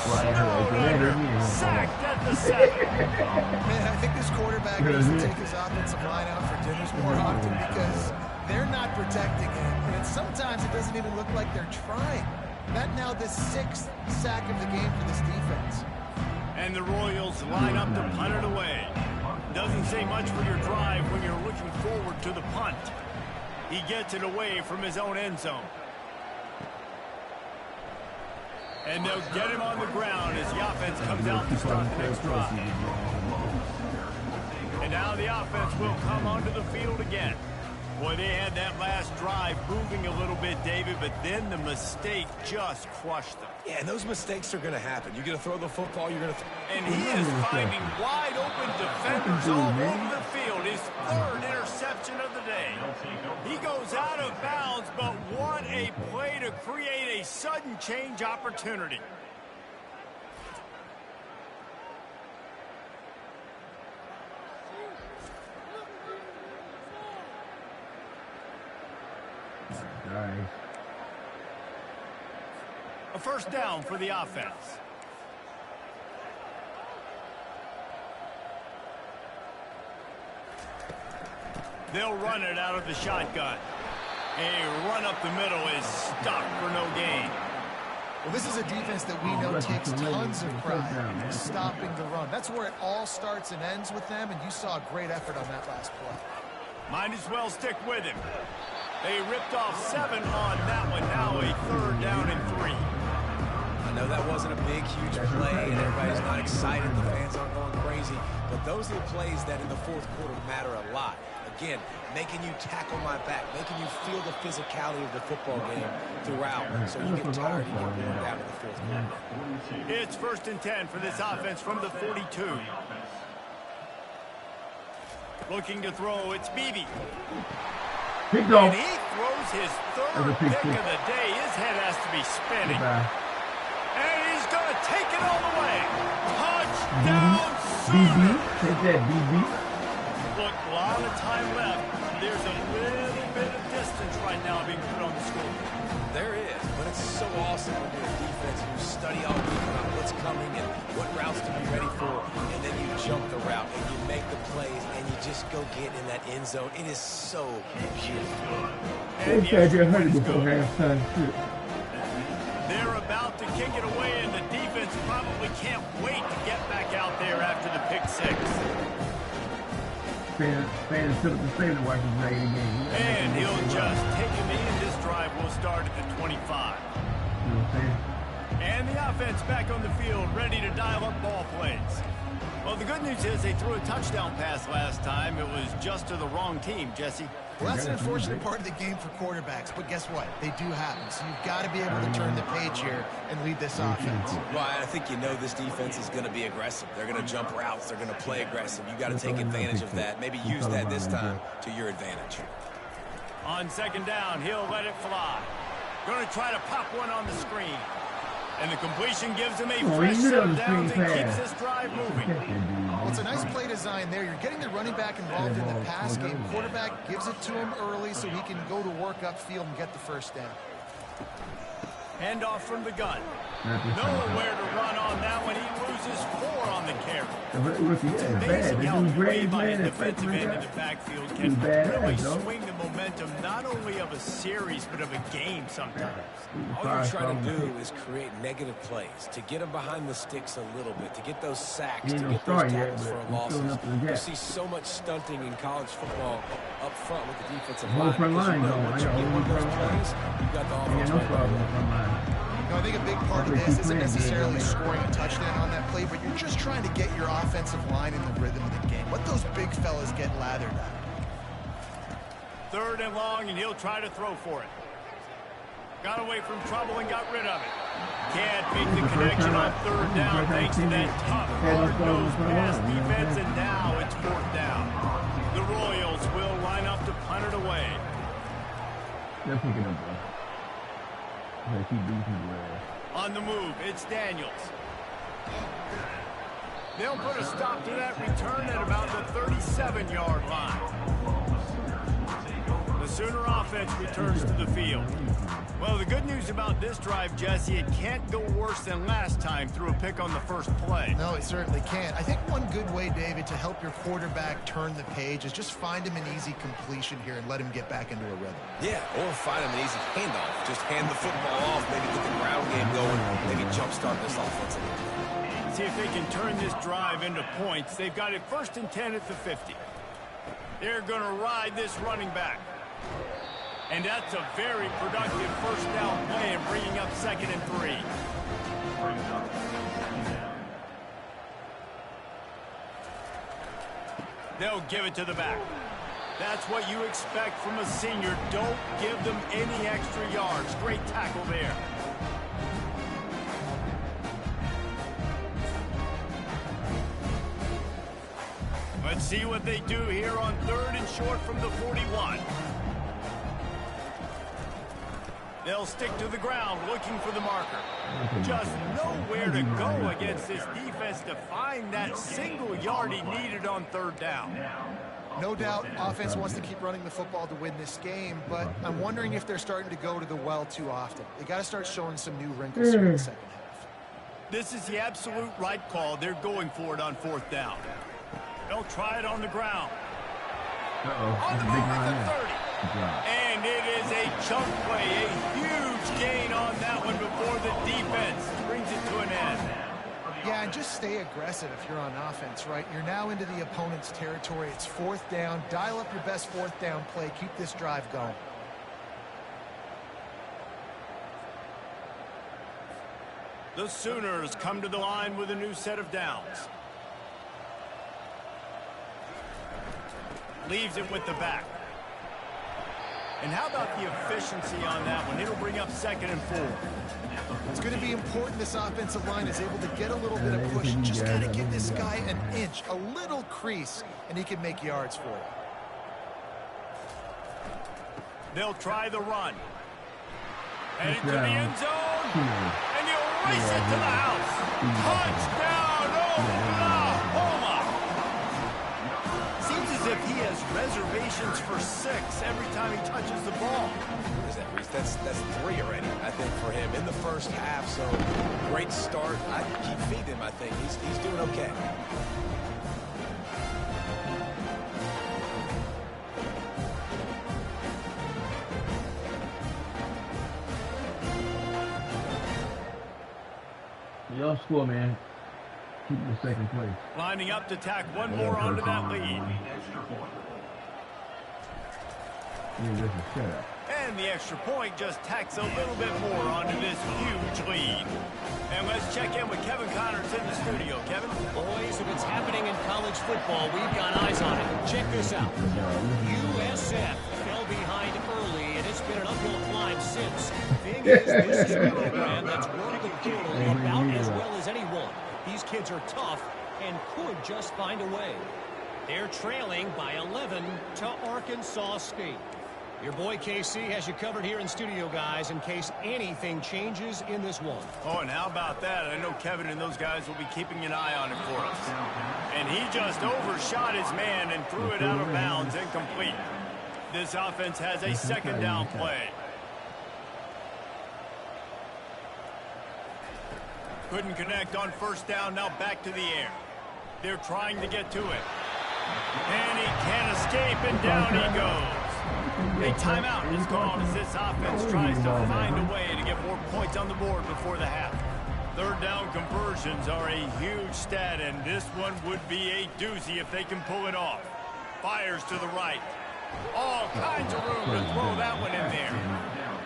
And he is sacked at the 7. Man, I think this quarterback needs to take his offensive line out for dinners more often because they're not protecting him. And sometimes it doesn't even look like they're trying. That now the 6th sack of the game for this defense. And the Royals line up to punt it away. Doesn't say much for your drive when you're looking forward to the punt. He gets it away from his own end zone. And they'll get him on the ground as the offense comes out to start the next drive. And now the offense will come onto the field again. Boy, they had that last drive moving a little bit, David, but then the mistake just crushed them. Yeah, and those mistakes are going to happen. You're going to throw the football, you're going to... And he is finding wide open defenders all over the field. His 3rd interception of the day. He goes out of bounds, but what a play to create a sudden change opportunity. Nice. A first down for the offense. They'll run it out of the shotgun. A run up the middle is stopped for no gain. Well, this is a defense that we know takes tons of pride in stopping the run. That's where it all starts and ends with them, and you saw a great effort on that last play. Might as well stick with him. They ripped off 7 on that one. Now a 3rd down and 3. I know that wasn't a big, huge play, and everybody's not excited. The fans aren't going crazy. But those are the plays that in the 4th quarter matter a lot. Again, making you tackle my back, making you feel the physicality of the football game throughout. So you get tired, you get worn down in the 4th quarter. It's 1st and 10 for this offense from the 42. Looking to throw, it's Beebe. And he throws his 3rd pick of the day. His head has to be spinning. And he's going to take it all the way. Touchdown, Sooner. Take that, BB. Look, a lot of time left. There's a little bit of distance right now being put on the score. There is, but it's so awesome when you're a defense and you study all week about what's coming and what routes to be ready for, and then you jump the route and you make the plays and you just go get in that end zone. It is so beautiful. And Those guys get hurt before halftime, too. They're about to kick it away, and the defense probably can't wait to get back out there after the pick 6. Fans still at the stadium watching the game. And he'll just take a knee, and this drive will start at the 25. You know what I'm saying? And the offense back on the field, ready to dial up ball plays. Well, the good news is they threw a touchdown pass last time. It was just to the wrong team, Jesse. Well, that's an unfortunate part of the game for quarterbacks, but guess what? They do happen. So you've got to be able to turn the page here and lead this offense. Well, I think you know this defense is going to be aggressive. They're going to jump routes. They're going to play aggressive. You got to take advantage of that. Maybe use that this time to your advantage. On 2nd down, he'll let it fly. Going to try to pop one on the screen. And the completion gives him a fresh set of downs and keeps this drive moving. Well, it's a nice play design there. You're getting the running back involved in the pass game. Quarterback gives it to him early so he can go to work upfield and get the first down. Handoff from the gun. Nowhere to run on that one. He loses 4 on the carry. It's amazing how the way by a defensive end in the backfield can really swing the momentum momentum not only of a series, but of a game sometimes. All you're trying to do is create negative plays, to get them behind the sticks a little bit, to get those sacks, to get those tackles for losses. You see so much stunting in college football up front with the defensive line. Because you know, once you get one of those plays, you've got the offense right. I think a big part of this isn't necessarily scoring a touchdown on that play, but you're just trying to get your offensive line in the rhythm of the game. Let those big fellas get lathered at. 3rd and long, and he'll try to throw for it. Got away from trouble and got rid of it. Can't make the connection on 3rd down thanks to that tough, hard-nosed pass defense, and now it's 4th down. The Royals will line up to punt it away. They're picking up, bro. On the move, it's Daniels. They'll put a stop to that return at about the 37-yard line. The Sooner offense returns to the field. Well, the good news about this drive, Jesse, it can't go worse than last time through a pick on the first play. No, it certainly can't. I think one good way, David, to help your quarterback turn the page is just find him an easy completion here and let him get back into a rhythm. Yeah, or find him an easy handoff. Just hand the football off, maybe get the ground game going, maybe jumpstart this offense a little bit. See if they can turn this drive into points. They've got it 1st and 10 at the 50. They're going to ride this running back. And that's a very productive 1st down play and bringing up 2nd and 3. They'll give it to the back. That's what you expect from a senior. Don't give them any extra yards. Great tackle there. Let's see what they do here on 3rd and short from the 41. They'll stick to the ground looking for the marker. Just nowhere to go against this defense to find that single yard he needed on 3rd down. No doubt offense wants to keep running the football to win this game, but I'm wondering if they're starting to go to the well too often. They got to start showing some new wrinkles here in the 2nd half. This is the absolute right call. They're going for it on 4th down. They'll try it on the ground. On the move at the 30. And it is a chunk play, a huge gain on that one before the defense brings it to an end. Yeah, and just stay aggressive if you're on offense, right? You're now into the opponent's territory. It's 4th down. Dial up your best 4th down play. Keep this drive going. The Sooners come to the line with a new set of downs. Leaves it with the back. And how about the efficiency on that one? It'll bring up 2nd and 4. It's going to be important this offensive line is able to get a little bit of push. Just got to give this guy an inch, a little crease, and he can make yards for it. They'll try the run. And into the end zone. And he'll race it to the house. Touchdown, Oklahoma! Seems as if he has reservations for 6 every time he touches the ball. What is that, Reese? That's 3 already, I think, for him in the first half. So great start. I keep feeding him, I think. He's doing okay. Y'all score, man. Keep the 2nd place. Lining up to tack one more onto that lead. And the extra point just tacks a little bit more onto this huge lead. And let's check in with Kevin Connors in the studio. Kevin? Boys, if it's happening in college football, we've got eyes on it. Check this out. USF fell behind early, and it's been an uphill climb since. Thing is, this is a program that's run the portal about as well as anyone. These kids are tough and could just find a way. They're trailing by 11 to Arkansas State. Your boy KC has you covered here in studio, guys, in case anything changes in this one. Oh, and how about that? I know Kevin and those guys will be keeping an eye on it for us. And he just overshot his man and threw it out of bounds, incomplete. This offense has a 2nd down play. Couldn't connect on 1st down, now back to the air. They're trying to get to it. And he can't escape, and down he goes. A timeout is gone as this offense tries to find a way to get more points on the board before the half. Third down conversions are a huge stat, and this one would be a doozy if they can pull it off. Fires to the right. All kinds of room to throw that one in there.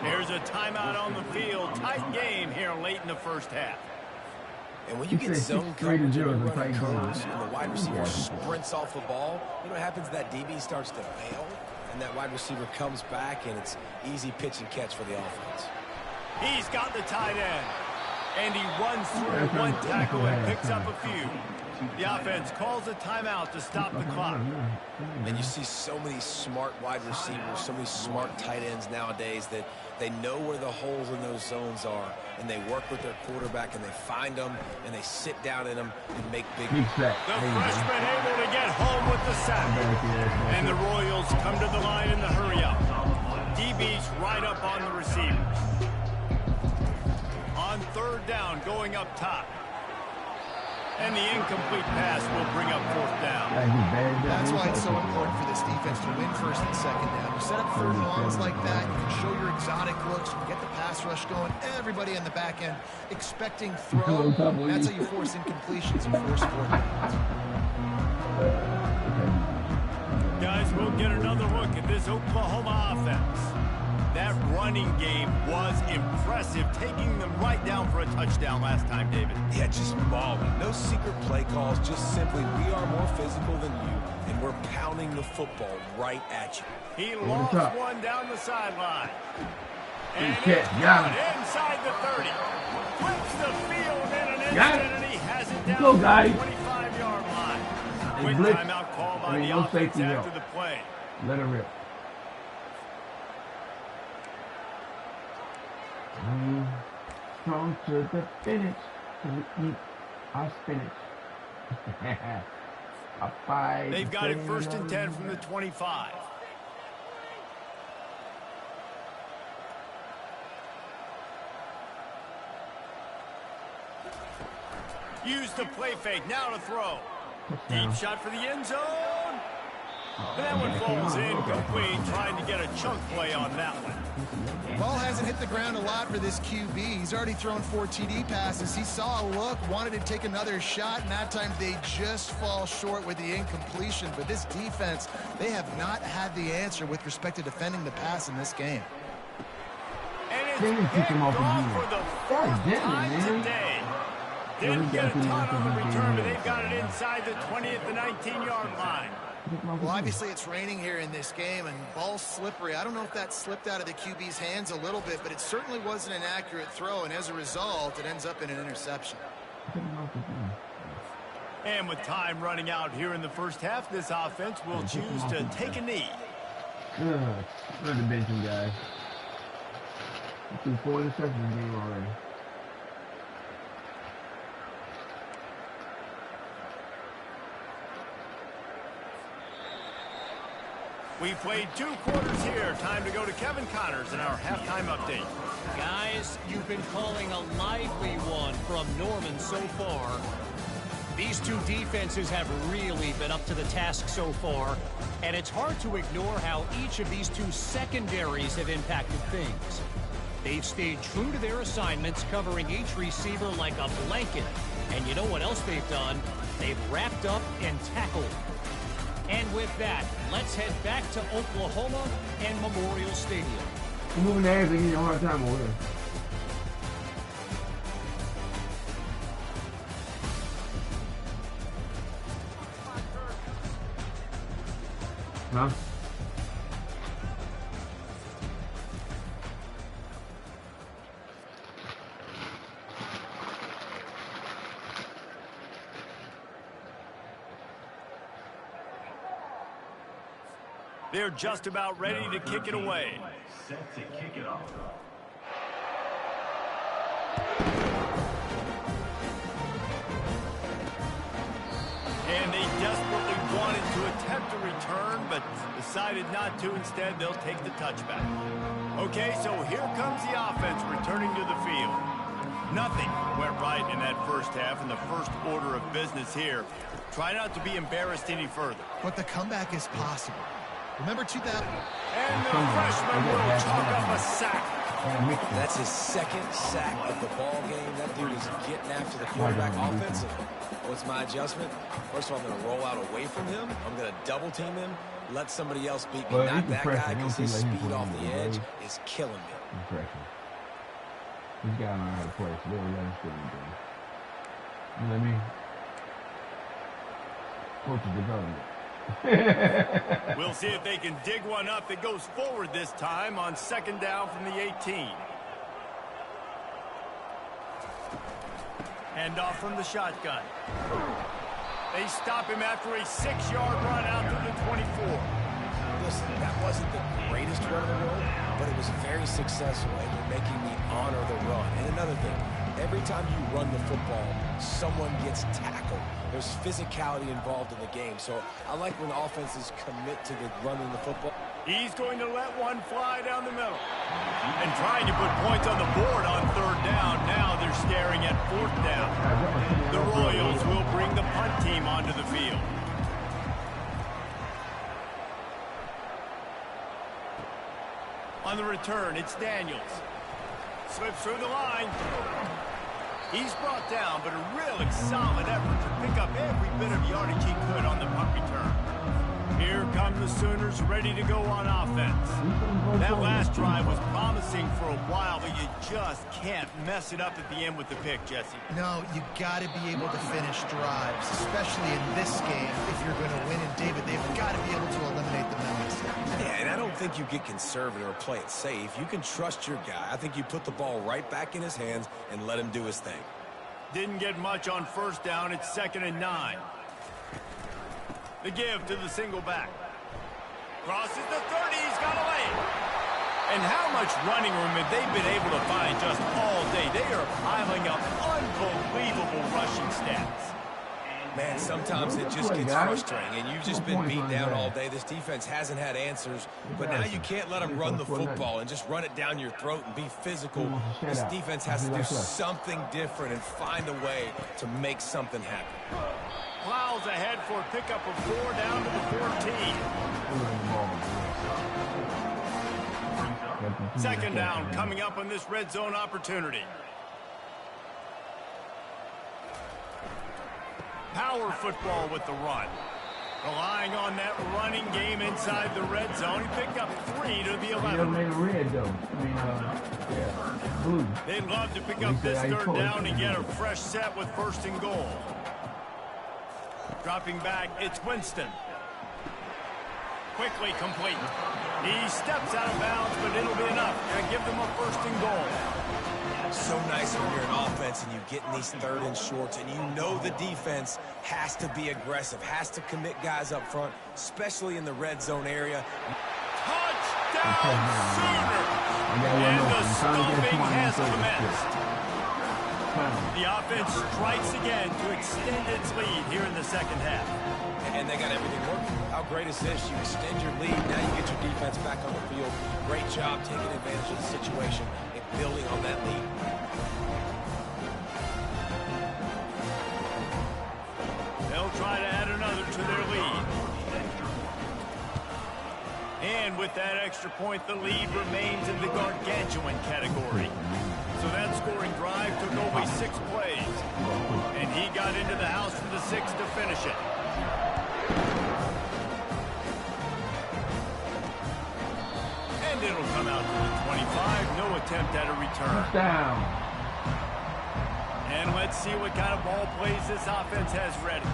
There's a timeout on the field. Tight game here late in the first half. And when you get zone coverage and running curves and the wide receiver sprints off the ball, you know what happens? That DB starts to bail, and that wide receiver comes back, and it's easy pitch and catch for the offense. He's got the tight end. And he runs through one tackle and picks up a few. The offense calls a timeout to stop the clock. And you see so many smart wide receivers, so many smart tight ends nowadays that they know where the holes in those zones are, and they work with their quarterback, and they find them, and they sit down in them and make big The freshman able to get home with the sack. And the Royals come to the line in the hurry-up. DB's right up on the receivers. On third down, going up top. And the incomplete pass will bring up fourth down. That's why it's so important for this defense to win first and second down. You set up third and longs like that, you can show your exotic looks, you can get the pass rush going, everybody in the back end expecting throw. That's how you force incompletions and force fourth downs. Guys, we'll get another look at this Oklahoma offense. That running game was impressive, taking them right down for a touchdown last time, David. Yeah, just mauling. No secret play calls, just simply we are more physical than you, and we're pounding the football right at you. He lost one down the sideline. And inside the 30. Flips the field in an instant, and he has it down to the 25-yard line. Quick timeout call by the offense after the play. Let it rip. Strong to the finish. To eat our spinach. They've got it first and 10 from the 25. Use the play fake. Now to throw. Deep shot for the end zone. And that one falls incomplete, trying to get a chunk play on that one. Ball hasn't hit the ground a lot for this QB. He's already thrown 4 TD passes. He saw a look, wanted to take another shot, and that time they just fall short with the incompletion. But this defense, they have not had the answer with respect to defending the pass in this game. And it's picked off for the fourth time today. Didn't get a ton on the return, but they've got it inside the 20 at the 19-yard line. Well, obviously it's raining here in this game, and ball's slippery. I don't know if that slipped out of the QB's hands a little bit, but it certainly wasn't an accurate throw, and as a result, it ends up in an interception. And with time running out here in the first half, this offense will choose to take a knee. Let the bench him, guys. It's 4 interceptions game already. We played 2 quarters here. Time to go to Kevin Connors in our halftime update. Guys, you've been calling a lively one from Norman so far. These two defenses have really been up to the task so far, and it's hard to ignore how each of these two secondaries have impacted things. They've stayed true to their assignments, covering each receiver like a blanket. And you know what else they've done? They've wrapped up and tackled. And with that, let's head back to Oklahoma and Memorial Stadium. You're moving there, so you need a hard time over there. Huh? They're just about ready to kick it away. Set to kick it off. And they desperately wanted to attempt a return, but decided not to. Instead, they'll take the touchback. Okay, so here comes the offense returning to the field. Nothing went right in that first half, and the first order of business here. Try not to be embarrassed any further. But the comeback is possible. Remember 2000? And the freshman will chalk up a sack. That's his second sack of the ball game. That dude is getting after the quarterback offensively. What's my adjustment? First of all, I'm going to roll out away from him. I'm going to double team him. Let somebody else beat me. Not that guy, because his speed off the edge is killing me. This guy don't know how to play, so they don't let him still in there. You know what I mean? Coach development. We'll see if they can dig one up that goes forward this time on second down from the 18. Hand off from the shotgun. They stop him after a 6-yard run out to the 24. Listen, that wasn't the greatest run in the world, but it was very successful, and you're making me honor the run. And another thing, every time you run the football, someone gets tackled. There's physicality involved in the game, so I like when offenses commit to the running the football. He's going to let one fly down the middle. And trying to put points on the board on third down. Now they're staring at fourth down. The Royals will bring the punt team onto the field. On the return, it's Daniels. Slips through the line. He's brought down, but a really solid effort to pick up every bit of yardage he could on the punt return. Here come the Sooners ready to go on offense. That last drive was promising for a while, but you just can't mess it up at the end with the pick, Jesse. No, you got to be able to finish drives, especially in this game. If you're going to win, and David, they've got to be able to eliminate the penalties. Yeah, and I don't think you get conservative or play it safe. You can trust your guy. I think you put the ball right back in his hands and let him do his thing. Didn't get much on first down. It's 2nd and 9. The give to the single back. Crosses the 30. He's got a lane. And how much running room have they been able to find just all day? They are piling up unbelievable rushing stats. Man, sometimes it just gets frustrating, and you've just been beat down all day. This defense hasn't had answers, but now you can't let them run the football and just run it down your throat and be physical. This defense has to do something different and find a way to make something happen. Plows ahead for a pickup of 4 down to the 14. Second down coming up on this red zone opportunity. Power football with the run. Relying on that running game inside the red zone. He picked up 3 to the 11. They'd love to pick up this third down and get a fresh set with 1st and goal. Dropping back, it's Winston. Quickly complete. He steps out of bounds, but it'll be enough. Gonna give them a 1st and goal. So nice when you're an offense and you get in these 3rd and shorts, and you know the defense has to be aggressive, has to commit guys up front, especially in the red zone area. Touchdown, Sooner! And the stomping has commenced. The offense strikes again to extend its lead here in the second half. And they got everything working. How great is this? You extend your lead, now you get your defense back on the field. Great job taking advantage of the situation and building on that lead. They'll try to add another to their lead. And with that extra point, the lead remains in the gargantuan category. So that scoring drive took only 6 plays. And he got into the house for the 6 to finish it. And it'll come out to the 25. No attempt at a return. Down. And let's see what kind of ball plays this offense has ready.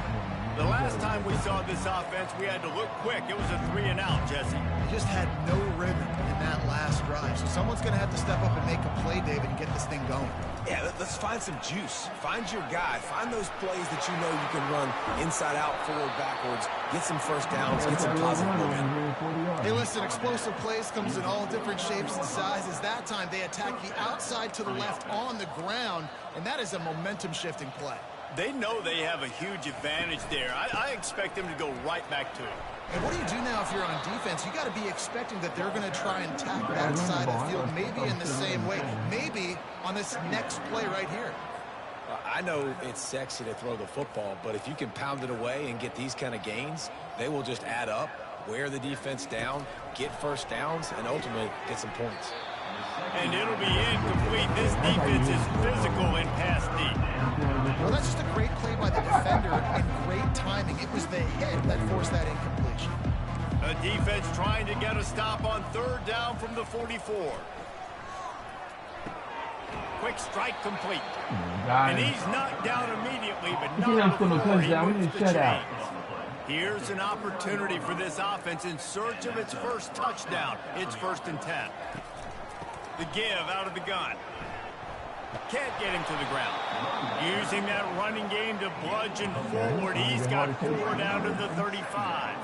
The last time we saw this offense, we had to look quick. It was a 3-and-out, Jesse. Just had no rhythm in that last drive. So someone's going to have to step up and make a play, David, and get this thing going. Yeah, let's find some juice. Find your guy. Find those plays that you know you can run inside out, forward, backwards. Get some first downs. Get some positive momentum. Hey, listen, explosive plays comes in all different shapes and sizes. That time, they attack the outside to the left on the ground, and that is a momentum-shifting play. They know they have a huge advantage there. I expect them to go right back to it. And what do you do now if you're on defense? You got to be expecting that they're going to try and attack that side of the field, maybe in the same way, maybe on this next play right here. I know it's sexy to throw the football, but if you can pound it away and get these kind of gains, they will just add up. wear the defense down, get first downs, and ultimately get some points. And it'll be incomplete. This defense is physical in pass deep. Well, that's just a great play by the defender and great timing. It was the hit that forced that incompletion. A defense trying to get a stop on third down from the 44. Quick strike complete. And he's knocked down immediately, but not before he moves the chains. Here's an opportunity for this offense in search of its first touchdown. It's 1st and 10. The give out of the gun. Can't get him to the ground. Using that running game to bludgeon forward. He's got 4 down to the 35.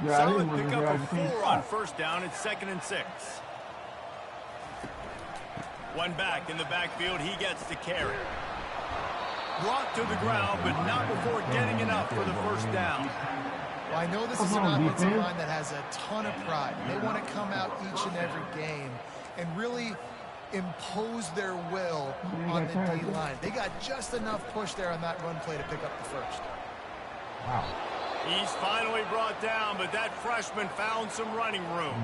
Solid pickup of 4 on 1st down. It's 2nd and 6. One back in the backfield. He gets the carry. Brought to the ground, but not before getting enough for the 1st down. Well, I know this is an offensive line that has a ton of pride. They want to come out each and every game and really impose their will on the D-line. They got just enough push there on that run play to pick up the 1st. Wow. He's finally brought down, but that freshman found some running room.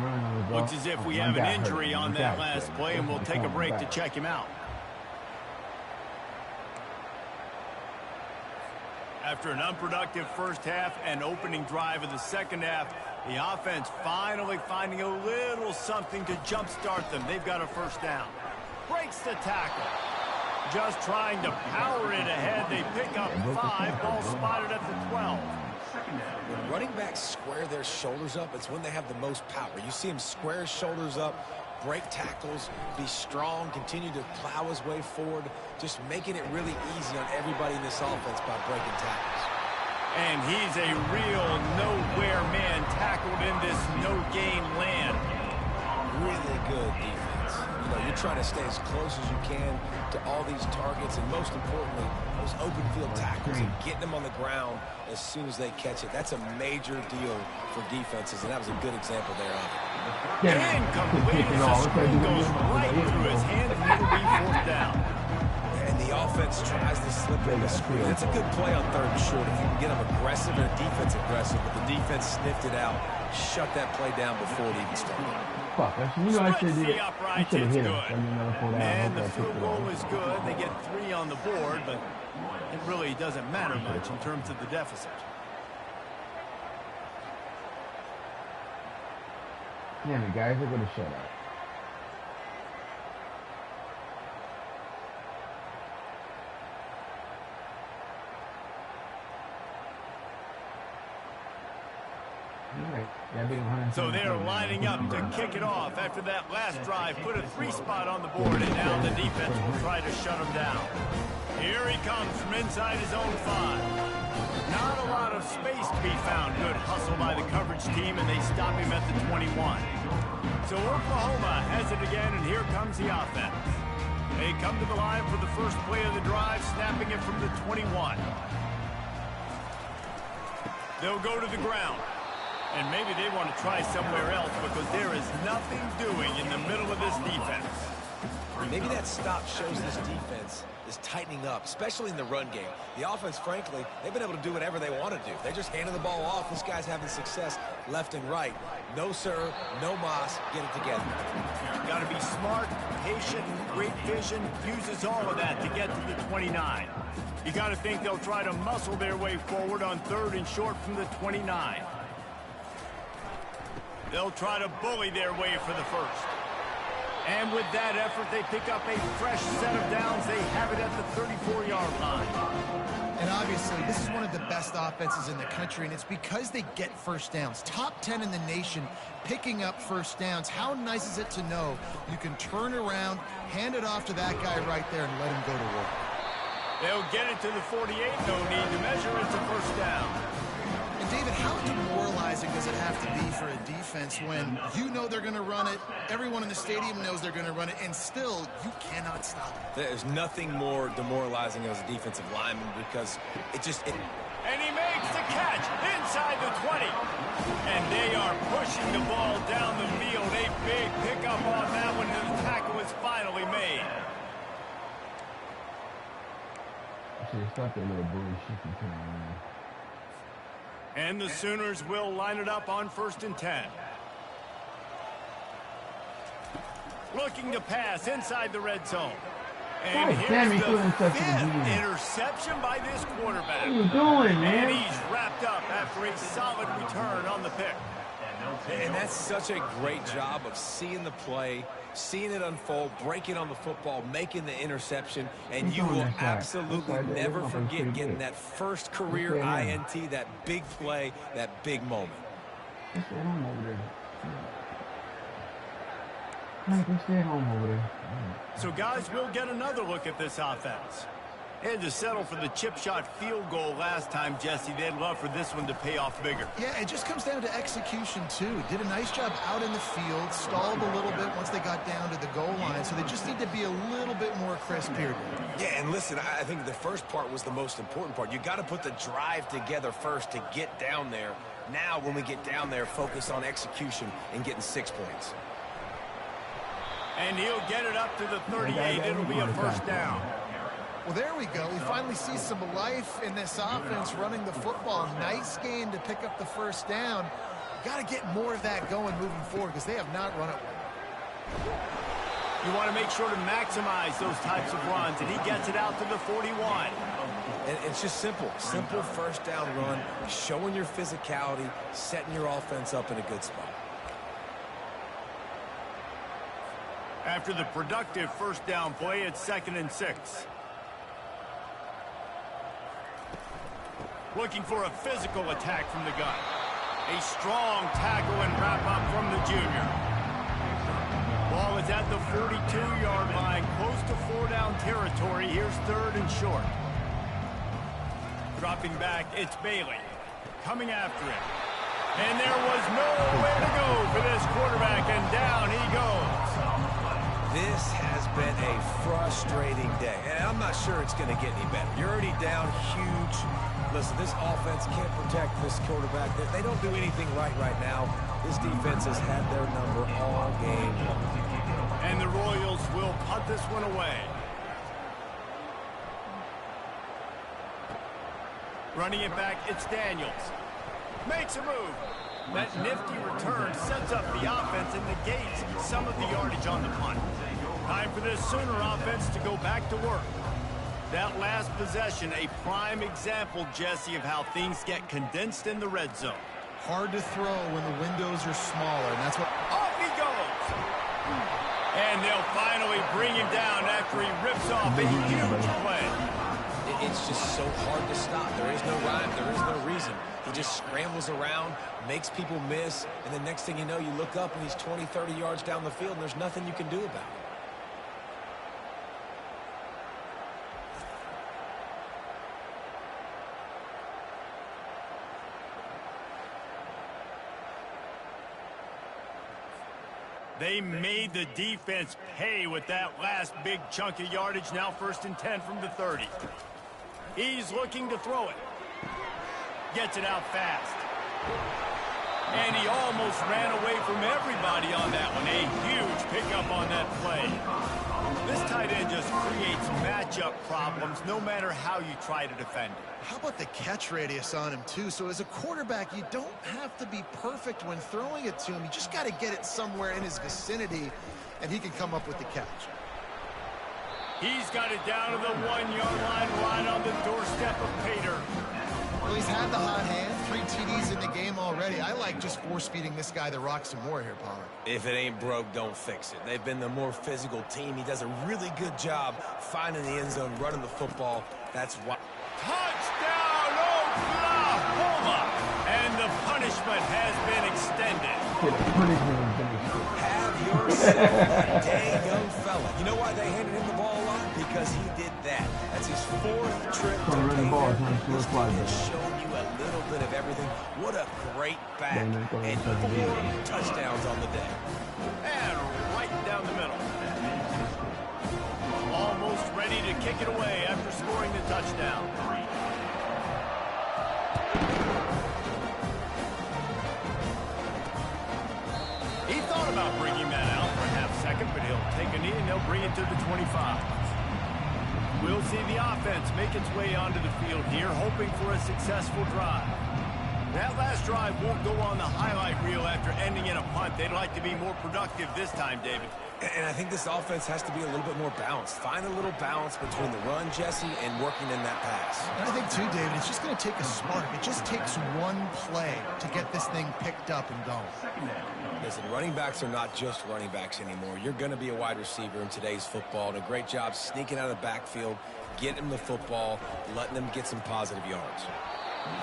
Looks as if we have an injury on that last play, and we'll take a break to check him out. After an unproductive first half and opening drive of the second half, the offense finally finding a little something to jumpstart them. They've got a 1st down. Breaks the tackle. Just trying to power it ahead. They pick up 5. Ball spotted at the 12. When running backs square their shoulders up, it's when they have the most power. You see him square his shoulders up, break tackles, be strong, continue to plow his way forward, just making it really easy on everybody in this offense by breaking tackles. And he's a real nowhere man tackled in this no-gain land. Really good defense. You know, you're trying to stay as close as you can to all these targets, and most importantly, those open field tackles and getting them on the ground as soon as they catch it. That's a major deal for defenses, and that was a good example there of it. Incomplete as the screen goes right through his hand, and it'll be 4th down. And the offense tries to slip in the screen. It's a good play on 3rd and short if you can get them aggressive and a defense aggressive, but the defense sniffed it out, shut that play down before it even started. Fuck, you know I should have hit him. And the field goal is good. They get 3 on the board, but it really doesn't matter much in terms of the deficit. Damn it, guys, they're going to shut up. So they're lining up to kick it off after that last drive. Put a 3 spot on the board, and now the defense will try to shut him down. Here he comes from inside his own 5. Not a lot of space to be found. Good hustle by the coverage team, and they stop him at the 21. So Oklahoma has it again, and here comes the offense. They come to the line for the first play of the drive, snapping it from the 21. They'll go to the ground. And maybe they want to try somewhere else because there is nothing doing in the middle of this defense. Maybe that stop shows this defense is tightening up, especially in the run game. The offense, frankly, they've been able to do whatever they want to do. They're just handing the ball off. This guy's having success left and right. No, sir, no mas, get it together. Got to be smart, patient, great vision, uses all of that to get to the 29. You got to think they'll try to muscle their way forward on 3rd and short from the 29. They'll try to bully their way for the 1st. And with that effort, they pick up a fresh set of downs. They have it at the 34-yard line. And obviously, this is one of the best offenses in the country, and it's because they get 1st downs. Top 10 in the nation picking up 1st downs. How nice is it to know you can turn around, hand it off to that guy right there, and let him go to work. They'll get it to the 48. No need to measure. It's a 1st down. And David, how demoralizing does it have to be for a defense when you know they're going to run it, everyone in the stadium knows they're going to run it, and still you cannot stop it? There's nothing more demoralizing as a defensive lineman because it just... And he makes the catch inside the 20. And they are pushing the ball down the field. A big pickup on that one, and the tackle is finally made. I should have stopped that little bullshit from coming around. And the Sooners will line it up on 1st and 10. Looking to pass inside the red zone. And here's the 5th interception by this quarterback. What are you doing, man? And he's wrapped up after a solid return on the pick. And that's such a great job of seeing the play, seeing it unfold, breaking on the football, making the interception, and you will absolutely never forget getting that first career INT, that big play, that big moment. Stay home over there. So, guys, we'll get another look at this offense. They had to settle for the chip shot field goal last time, Jesse. They'd love for this one to pay off bigger. Yeah, it just comes down to execution, too. Did a nice job out in the field, stalled a little bit once they got down to the goal line, so they just need to be a little bit more crisp here. Yeah, and listen, I think the first part was the most important part. You got to put the drive together first to get down there. Now, when we get down there, focus on execution and getting 6 points. And he'll get it up to the 38. It'll be a first down. Well, there we go. We finally see some life in this offense running the football. Nice game to pick up the first down. Got to get more of that going moving forward because they have not run it well. You want to make sure to maximize those types of runs, and he gets it out to the 41. And it's just simple first down run, showing your physicality, setting your offense up in a good spot. After the productive first down play, it's 2nd and 6. Looking for a physical attack from the gun. A strong tackle and wrap up from the junior. Ball is at the 42-yard line, close to 4-down territory. Here's 3rd and short. Dropping back, it's Bailey. Coming after him. And there was nowhere to go for this quarterback, and down he goes. This has been a frustrating day, and I'm not sure it's going to get any better. You're already down huge. Listen, this offense can't protect this quarterback. They don't do anything right now. This defense has had their number all game long. And the Royals will punt this one away. Running it back, it's Daniels. Makes a move. That nifty return sets up the offense and negates some of the yardage on the punt. Time for this Sooner offense to go back to work. That last possession, a prime example, Jesse, of how things get condensed in the red zone. Hard to throw when the windows are smaller, and that's what... Off he goes! And they'll finally bring him down after he rips off a huge play. It's just so hard to stop. There is no rhyme. There is no reason. He just scrambles around, makes people miss, and the next thing you know, you look up and he's 20, 30 yards down the field, and there's nothing you can do about it. They made the defense pay with that last big chunk of yardage. Now 1st and 10 from the 30. He's looking to throw it. Gets it out fast. And he almost ran away from everybody on that one. A huge pickup on that play. This tight end just creates matchup problems no matter how you try to defend it. How about the catch radius on him, too? So as a quarterback, you don't have to be perfect when throwing it to him. You just got to get it somewhere in his vicinity, and he can come up with the catch. He's got it down to the 1-yard line, right on the doorstep of Pater. Well, he's had the hot hand, 3 TDs in the game already. I like just force-feeding this guy the rock some more here, Pollard. If it ain't broke, don't fix it. They've been the more physical team. He does a really good job finding the end zone, running the football. That's why. Touchdown, Oklahoma! And the punishment has been extended. Have yourself a day, young fella. You know why they handed him the ball a lot? Because he did that. That's his 4th trip to pay there. This team has shown you a little bit of everything. What a great back. And 4 touchdowns on the day. And right down the middle. Almost ready to kick it away after scoring the touchdown. He thought about bringing that out for a half-second, but he'll take a knee and they'll bring it to the 25. We'll see the offense make its way onto the field here, hoping for a successful drive. That last drive won't go on the highlight reel after ending in a punt. They'd like to be more productive this time, David. And I think this offense has to be a little bit more balanced. Find a little balance between the run, Jesse, and working in that pass. And I think, too, David, it's just going to take a spark. It just takes one play to get this thing picked up and going. Listen, running backs are not just running backs anymore. You're going to be a wide receiver in today's football, and a great job sneaking out of the backfield, getting them the football, letting them get some positive yards.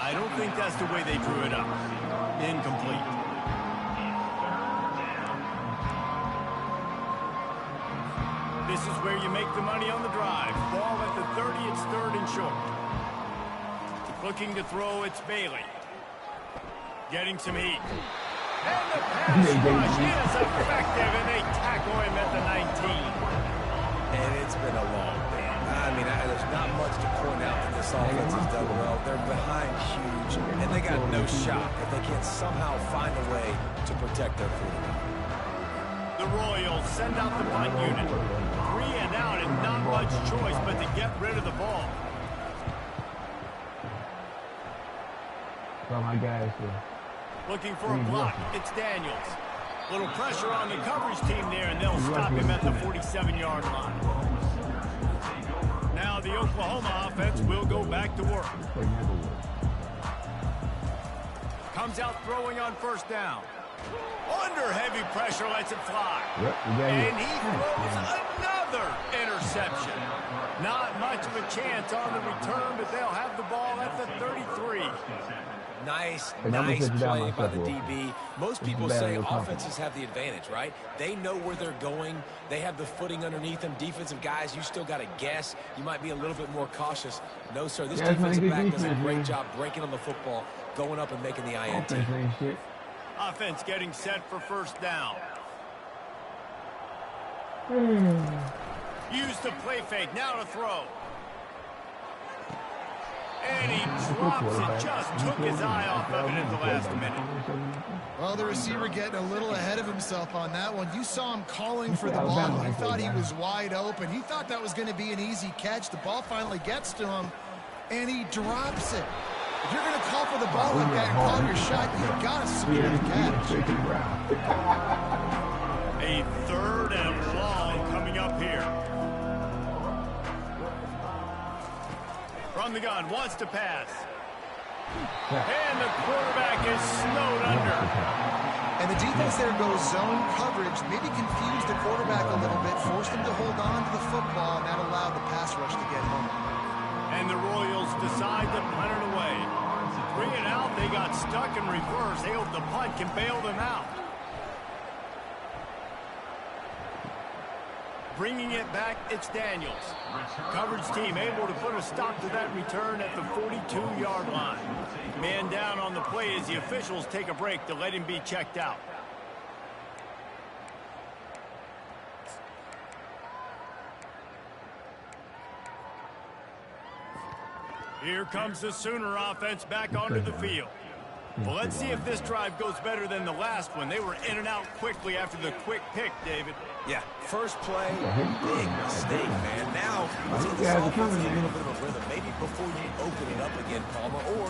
I don't think that's the way they drew it up. Incomplete. This is where you make the money on the drive. Ball at the 30, it's third and short. Looking to throw, it's Bailey. Getting some heat. And the pass rush is effective, and they tackle him at the 19. And it's been a long day. I mean, there's not much to point out that this offense has done well. They're behind huge, and they got no shot if they can't somehow find a way to protect their quarterback. The Royals send out the punt unit. 3 and out, and not much choice but to get rid of the ball. So my guys Looking for a block. It's Daniels. Little pressure on the coverage team there, and they'll stop him at the 47-yard line. Now the Oklahoma offense will go back to work. Comes out throwing on first down. Under heavy pressure, lets it fly. And he throws another interception. Not much of a chance on the return, but they'll have the ball at the 33. Nice play by the DB. Most people say offenses have the advantage, right? They know where they're going. They have the footing underneath them. Defensive guys, you still got to guess. You might be a little bit more cautious. No, sir, this defensive back does a great job breaking on the football, going up and making the INT. Offense getting set for first down. Use the play fake, now to throw. And he drops it, just took his eye off of it at the last minute. Well, the receiver getting a little ahead of himself on that one. You saw him calling for the ball. He thought he was wide open. He thought that was going to be an easy catch. The ball finally gets to him, and he drops it. If you're going to call for the ball like that and call your shot, you've got to secure the catch. A third and long coming up here. From the gun, wants to pass. And the quarterback is snowed under. And the defense there goes zone coverage, maybe confused the quarterback a little bit, forced him to hold on to the football, and that allowed the pass rush to get home. And the Royals decide to punt it away. 3 and out, they got stuck in reverse. They hope the punt can bail them out. Bringing it back, it's Daniels. Coverage team able to put a stop to that return at the 42-yard line. Man down on the play as the officials take a break to let him be checked out. Here comes the Sooner offense back onto the field. Well, let's see if this drive goes better than the last one. They were in and out quickly after the quick pick, David. Yeah, first play, big mistake, man. Now, let's get this offense in a little bit of a rhythm. Maybe before you open it up again, Palmer, or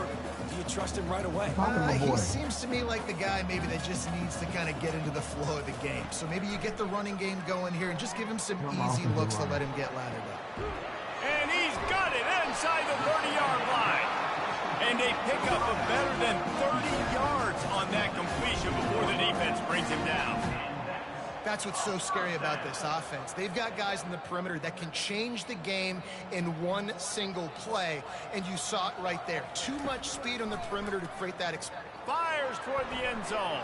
do you trust him right away? He seems to me like the guy maybe that just needs to kind of get into the flow of the game. So maybe you get the running game going here and just give him some easy looks to let him get laddered up. And he's got it inside the 30-yard line. And they pick up a better than 30 yards on that completion before the defense brings him down. That's what's so scary about this offense. They've got guys in the perimeter that can change the game in one single play, and you saw it right there. Too much speed on the perimeter to create that. Fires toward the end zone.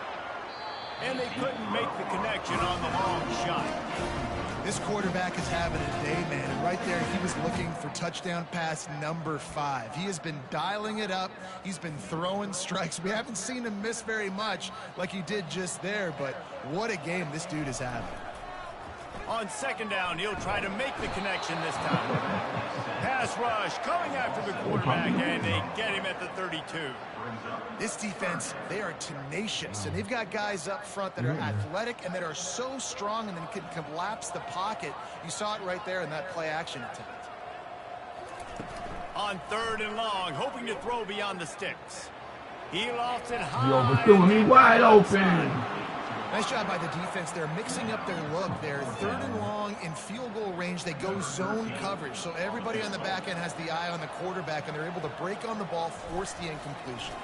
And they couldn't make the connection on the long shot. This quarterback is having a day, man. And right there, he was looking for touchdown pass number 5. He has been dialing it up. He's been throwing strikes. We haven't seen him miss very much like he did just there, but what a game this dude is having. On second down, he'll try to make the connection this time. Pass rush coming after the quarterback, and they get him at the 32. This defense, they are tenacious, and they've got guys up front that are athletic and that are so strong and then can collapse the pocket. You saw it right there in that play-action attempt. On third and long, hoping to throw beyond the sticks. He lofts it high. You overthrew me wide open. Nice job by the defense. They're mixing up their look. They're 3rd and long in field goal range. They go zone coverage. So everybody on the back end has the eye on the quarterback, and they're able to break on the ball, force the incompletion.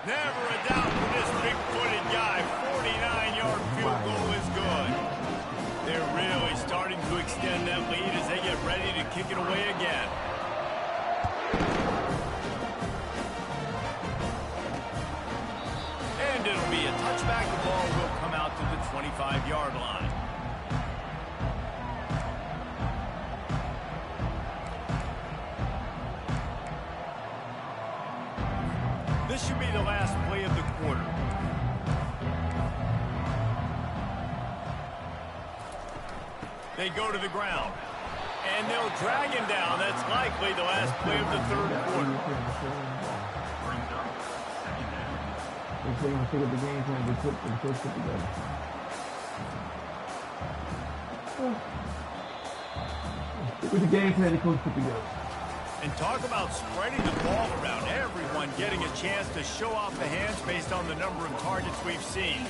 Never a doubt for this big-footed guy. 49-yard field goal is good. They're really starting to extend that lead as they get ready to kick it away again. And it'll be a touchback. The ball will come out to the 25-yard line. This should be the last play of the quarter. They go to the ground. And they'll drag him down. That's likely the last play of the 3rd quarter. They say pick up the game plan, they put together. With the game plan, they put together. And talk about spreading the ball around. Everyone getting a chance to show off the hands based on the number of targets we've seen.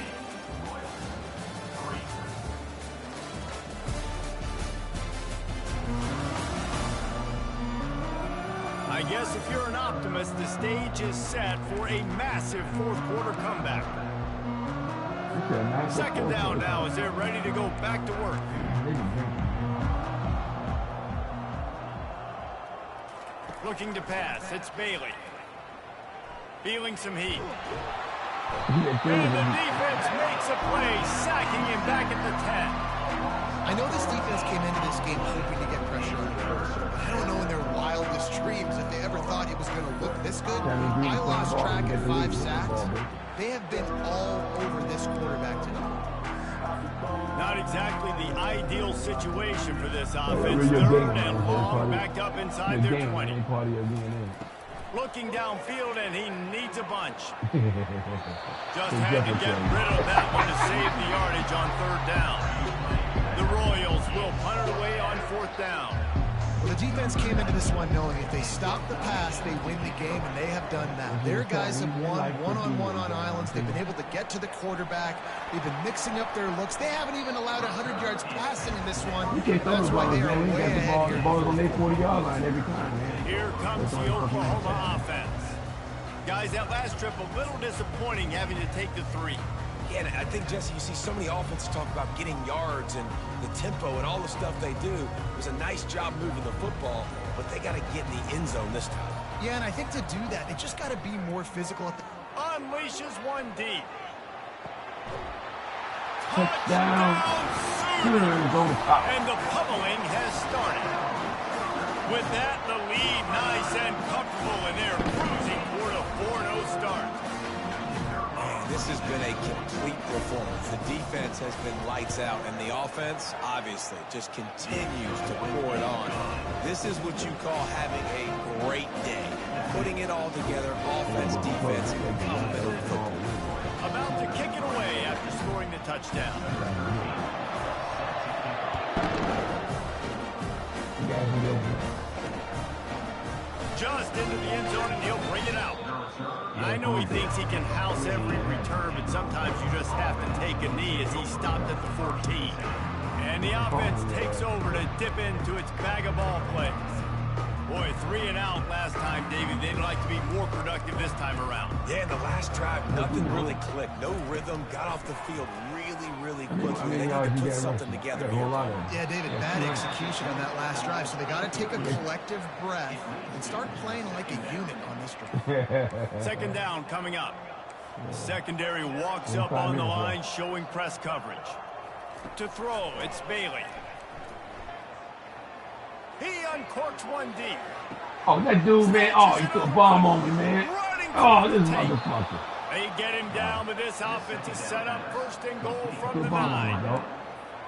I guess if you're an optimist, the stage is set for a massive 4th quarter comeback. Second down now as they're ready to go back to work. Looking to pass, it's Bailey. Feeling some heat. And the defense makes a play, sacking him back at the 10. I know this defense came into this game hoping to get pressure on the quarterback. I don't know in their wildest dreams if they ever thought it was going to look this good. I lost track at 5 sacks. They have been all over this quarterback today. Not exactly the ideal situation for this offense. 3rd and long, backed up inside their 20. Looking downfield, and he needs a bunch. Just had to get rid of that one to save the yardage on 3rd down. The Royals will punt it away on 4th down. Well, the defense came into this one knowing if they stop the pass, they win the game, and they have done that. Their guys have won one-on-one on islands. They've been able to get to the quarterback. They've been mixing up their looks. They haven't even allowed 100 yards passing in this one. That's why they are way ahead here. The ball is on their 40-yard line every time, man. Here comes the Oklahoma offense. Guys, that last trip a little disappointing having to take the 3. Yeah, and I think, Jesse, you see so many offenses talk about getting yards and the tempo and all the stuff they do. It was a nice job moving the football, but they got to get in the end zone this time. Yeah, and I think to do that, they just got to be more physical. Unleashes one deep. Touchdown. And the pummeling has started. With that, the lead nice and comfortable, and they're cruising toward a 4-0 start. This has been a complete performance. The defense has been lights out, and the offense, obviously, just continues to pour it on. This is what you call having a great day. Putting it all together, offense, defense, complementary football. About to kick it away after scoring the touchdown. Just into the end zone, and he'll bring it out. I know he thinks he can house every return, but sometimes you just have to take a knee as he stopped at the 14. And the offense takes over to dip into its bag of ball plays. Boy, 3 and out last time, David. They'd like to be more productive this time around. Yeah, in the last drive, nothing really clicked. No rhythm, got off the field really quickly. They need to put something together here. Yeah, David, bad execution on that last drive, so they got to take a collective breath and start playing like a unit on this drive. Second down coming up. Secondary walks up on the line, showing press coverage. To throw, it's Bailey. He uncorks one deep. Oh, that dude, man. Oh, he threw a bomb on me, man. Oh, this motherfucker. They get him down, but this offense is set up 1st and goal from the 9.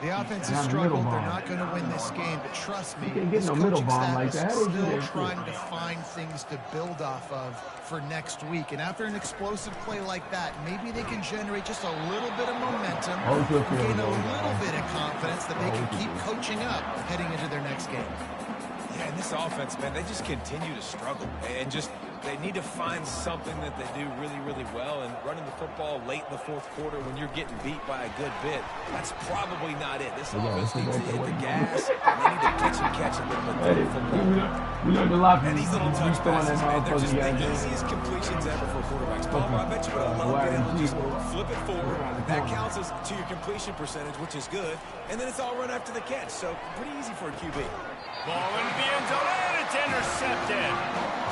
The offense has struggled. They're not going to win this game, but trust me, this no coaching staff like is still trying to find things to build off of for next week. And after an explosive play like that, maybe they can generate just a little bit of momentum, gain a little bit of confidence that they can keep coaching up heading into their next game. Yeah, and this offense, man, they just continue to struggle and just They need to find something that they do really, really well, and running the football late in the fourth quarter when you're getting beat by a good bit, that's probably not it. This offense needs to hit the gas, and they need to catch a little bit through the football. We learned a lot from And these little touch passes, man, they're just the guys. easiest completions ever for quarterbacks. Paul, I bet you would have loved being able to just flip it forward. That counts as to your completion percentage, which is good, and then it's all run after the catch, so pretty easy for a QB. Ball into the end zone, and it's intercepted.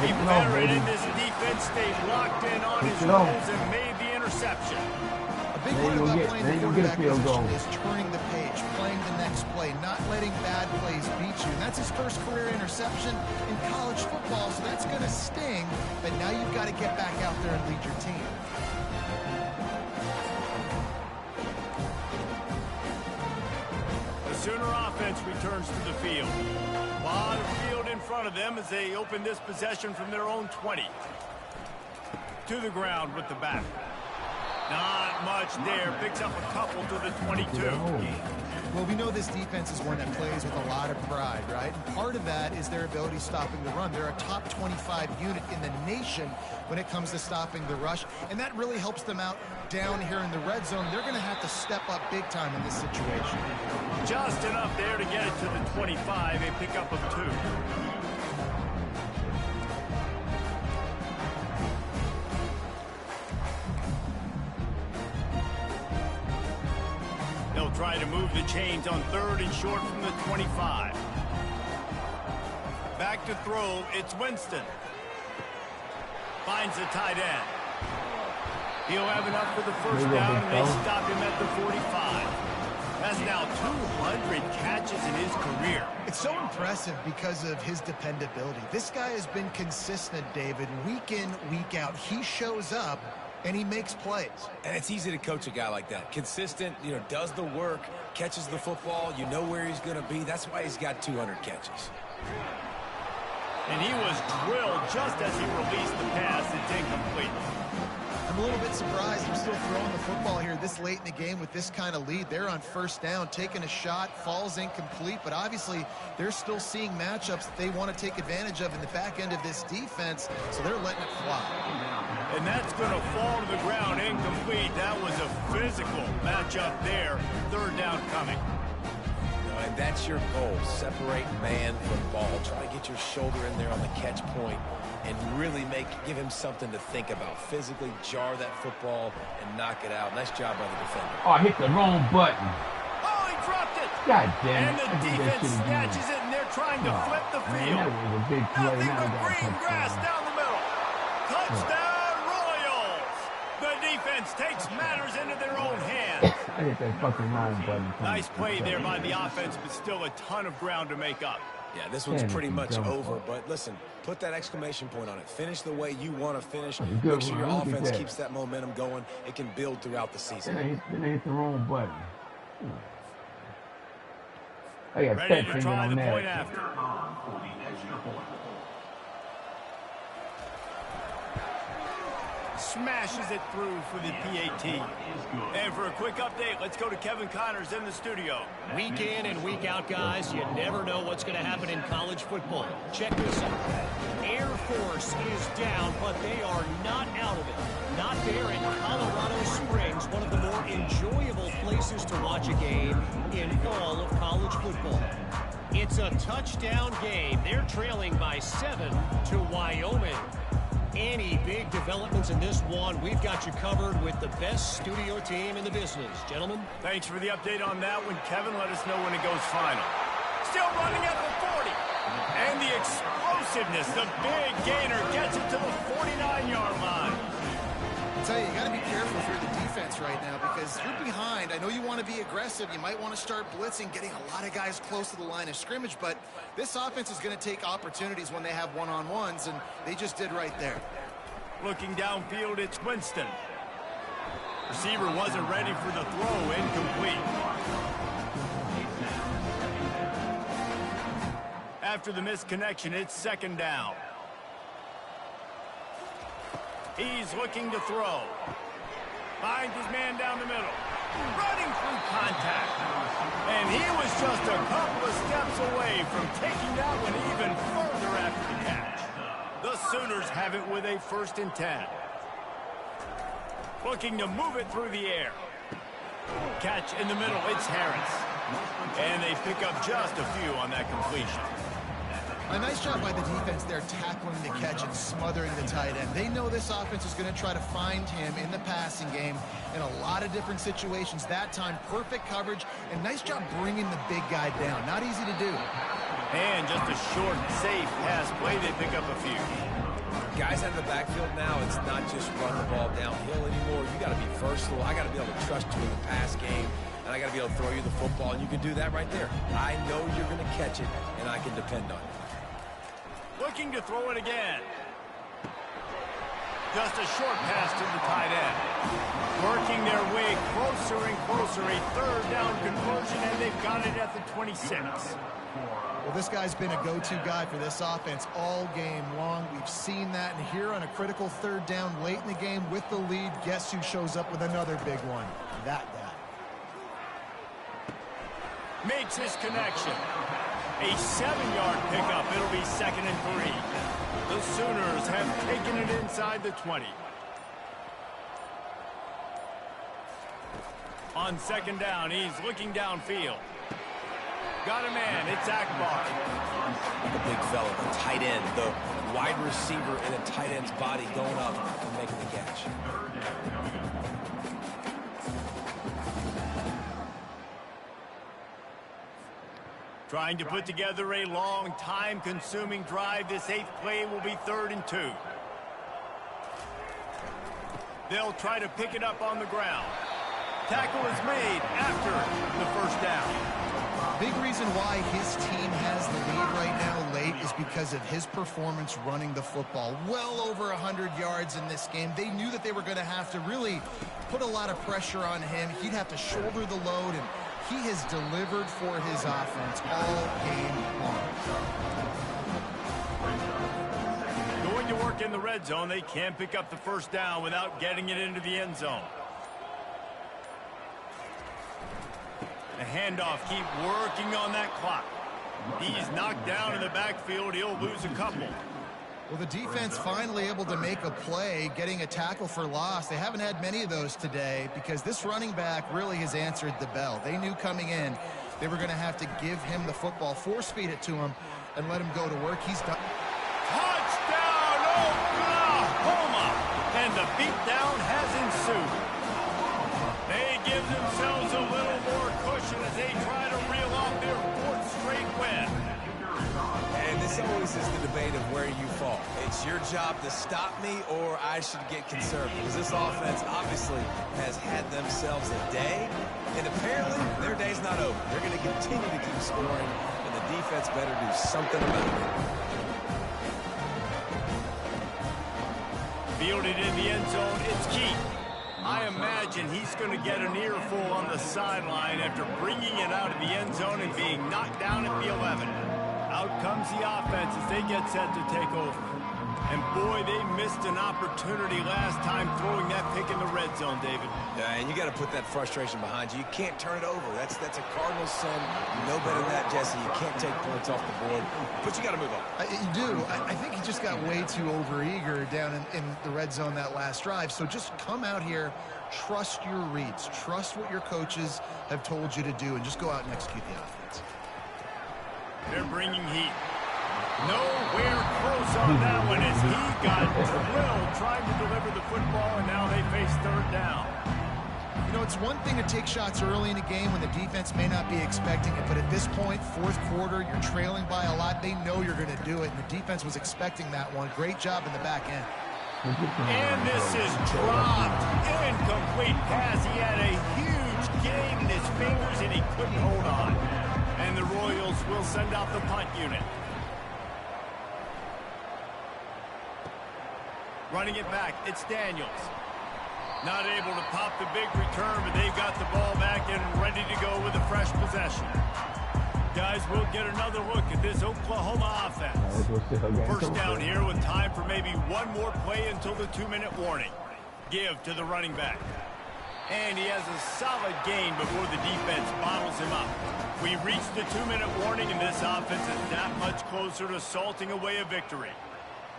The veteran in this defense stayed locked in on his rules and made the interception. A big part about playing the quarterback position is turning the page, playing the next play, not letting bad plays beat you. And that's his first career interception in college football, so that's going to sting. But now you've got to get back out there and lead your team. The Sooner offense returns to the field. A lot of field in front of them as they open this possession from their own 20. To the ground with the back. Not much there. Picks up a couple to the 22. Well, we know this defense is one that plays with a lot of pride, right? And part of that is their ability stopping the run. They're a top 25 unit in the nation when it comes to stopping the rush, and that really helps them out down here in the red zone. They're going to have to step up big time in this situation. Just enough there to get it to the 25. A pickup of 2. They'll try to move the chains on 3rd and short from the 25. Back to throw, it's Winston. Finds the tight end. He'll have enough for the first down, and they stop him at the 45. That's now 200 catches in his career. It's so impressive because of his dependability. This guy has been consistent, David, week in, week out. He shows up, and he makes plays. And it's easy to coach a guy like that. Consistent, does the work, catches the football, you know where he's going to be. That's why he's got 200 catches. And he was drilled just as he released the pass. It's incomplete. I'm a little bit surprised I'm still throwing the football here this late in the game with this kind of lead. They're on first down, taking a shot, falls incomplete, but obviously they're still seeing matchups that they want to take advantage of in the back end of this defense, so they're letting it fly. And that's going to fall to the ground incomplete. That was a physical matchup there. 3rd down coming. And that's your goal. Separate man from ball. Try to get your shoulder in there on the catch point and really give him something to think about. Physically jar that football and knock it out. Nice job by the defender. Oh, I hit the wrong button. Oh, he dropped it. God damn it. And the defense snatches it, and they're trying to flip the field. Man, that was a big play. Nothing but green grass down the middle. Touchdown, Royals. The defense takes matters into their own hands. I hit that fucking wrong button. Nice play there by the offense, but still a ton of ground to make up. Yeah, this one's pretty much over, but listen, put that exclamation point on it. Finish the way you want to finish. Make sure your offense keeps that momentum going. It can build throughout the season. Then I hit the wrong button. I got ready to try the point after. Smashes it through for the PAT. And for a quick update, let's go to Kevin Connors in the studio. Week in and week out, guys, you never know what's going to happen in college football. Check this out. Air Force is down, but they are not out of it. Not there in Colorado Springs, one of the more enjoyable places to watch a game in all of college football. It's a touchdown game. They're trailing by 7 to Wyoming. Any big developments in this one, we've got you covered with the best studio team in the business. Gentlemen. Thanks for the update on that one, Kevin. Let us know when it goes final. Still running at the 40. And the explosiveness, the big gainer gets it to the 49-yard line. I tell you, you got to be careful if you're the defense right now because you're behind. I know you want to be aggressive. You might want to start blitzing, getting a lot of guys close to the line of scrimmage, but this offense is going to take opportunities when they have one-on-ones, and they just did right there. Looking downfield, it's Winston. Receiver wasn't ready for the throw, incomplete. After the missed connection, it's 2nd down. He's looking to throw. Finds his man down the middle. Running through contact. And he was just a couple of steps away from taking that one even further after the catch. The Sooners have it with a 1st and 10. Looking to move it through the air. Catch in the middle, it's Harris. And they pick up just a few on that completion. A nice job by the defense there, tackling the catch and smothering the tight end. They know this offense is going to try to find him in the passing game in a lot of different situations. That time, perfect coverage, and nice job bringing the big guy down. Not easy to do. And just a short, safe pass play, they pick up a few. Guys out of the backfield now, it's not just run the ball downhill anymore. You got to be versatile. I got to be able to trust you in the pass game, and I got to be able to throw you the football, and you can do that right there. I know you're going to catch it, and I can depend on it. Looking to throw it again. Just a short pass to the tight end. Working their way closer and closer. A 3rd down conversion, and they've got it at the 26. Well, this guy's been a go-to guy for this offense all game long. We've seen that, and here on a critical 3rd down late in the game with the lead, guess who shows up with another big one? That guy. Makes his connection. A 7-yard pickup. It'll be 2nd and 3. The Sooners have taken it inside the 20. On 2nd down, he's looking downfield. Got a man. It's Akbar. The big fella, the tight end, the wide receiver in a tight end's body going up and making the catch. Trying to put together a long, time-consuming drive. This 8th play will be 3rd and 2. They'll try to pick it up on the ground. Tackle is made after the 1st down. Big reason why his team has the lead right now late is because of his performance running the football. Well over 100 yards in this game. They knew that they were going to have to really put a lot of pressure on him. He'd have to shoulder the load, and he has delivered for his offense all game long. Going to work in the red zone. They can't pick up the 1st down without getting it into the end zone. The handoff, keep working on that clock. He's knocked down in the backfield. He'll lose a couple. Well, the defense finally able to make a play, getting a tackle for loss. They haven't had many of those today because this running back really has answered the bell. They knew coming in they were going to have to give him the football, force-feed it to him, and let him go to work. He's done. Touchdown, Oklahoma! And the beatdown has ensued. They give themselves a little more cushion as they try to reel off their 4th straight win. And this always is the debate of where you fall. It's your job to stop me, or I should get conservative. Because this offense obviously has had themselves a day, and apparently their day's not over. They're going to continue to keep scoring, and the defense better do something about it. Fielded in the end zone, it's Keith. I imagine he's going to get an earful on the sideline after bringing it out of the end zone and being knocked down at the 11. Out comes the offense as they get set to take over. And boy, they missed an opportunity last time throwing that pick in the red zone, David. Yeah, and you got to put that frustration behind you. You can't turn it over. That's a cardinal sin. You know better than that, Jesse. You can't take points off the board, but you got to move on. You do. I think he just got way too overeager down in the red zone that last drive. So just come out here, trust your reads, trust what your coaches have told you to do, and just go out and execute the offense. They're bringing heat. Nowhere close on that one as he got drilled trying to deliver the football, and now they face 3rd down. You know, it's one thing to take shots early in a game when the defense may not be expecting it, but at this point, 4th quarter, you're trailing by a lot. They know you're going to do it, and the defense was expecting that one. Great job in the back end. And this is dropped. Incomplete pass. He had a huge gain in his fingers, and he couldn't hold on. And the Royals will send out the punt unit. Running it back, it's Daniels. Not able to pop the big return, but they've got the ball back and ready to go with a fresh possession. Guys, we'll get another look at this Oklahoma offense. 1st down here with time for maybe one more play until the 2-minute warning. Give to the running back. And he has a solid gain before the defense bottles him up. We reached the 2-minute warning, and this offense is that much closer to salting away a victory.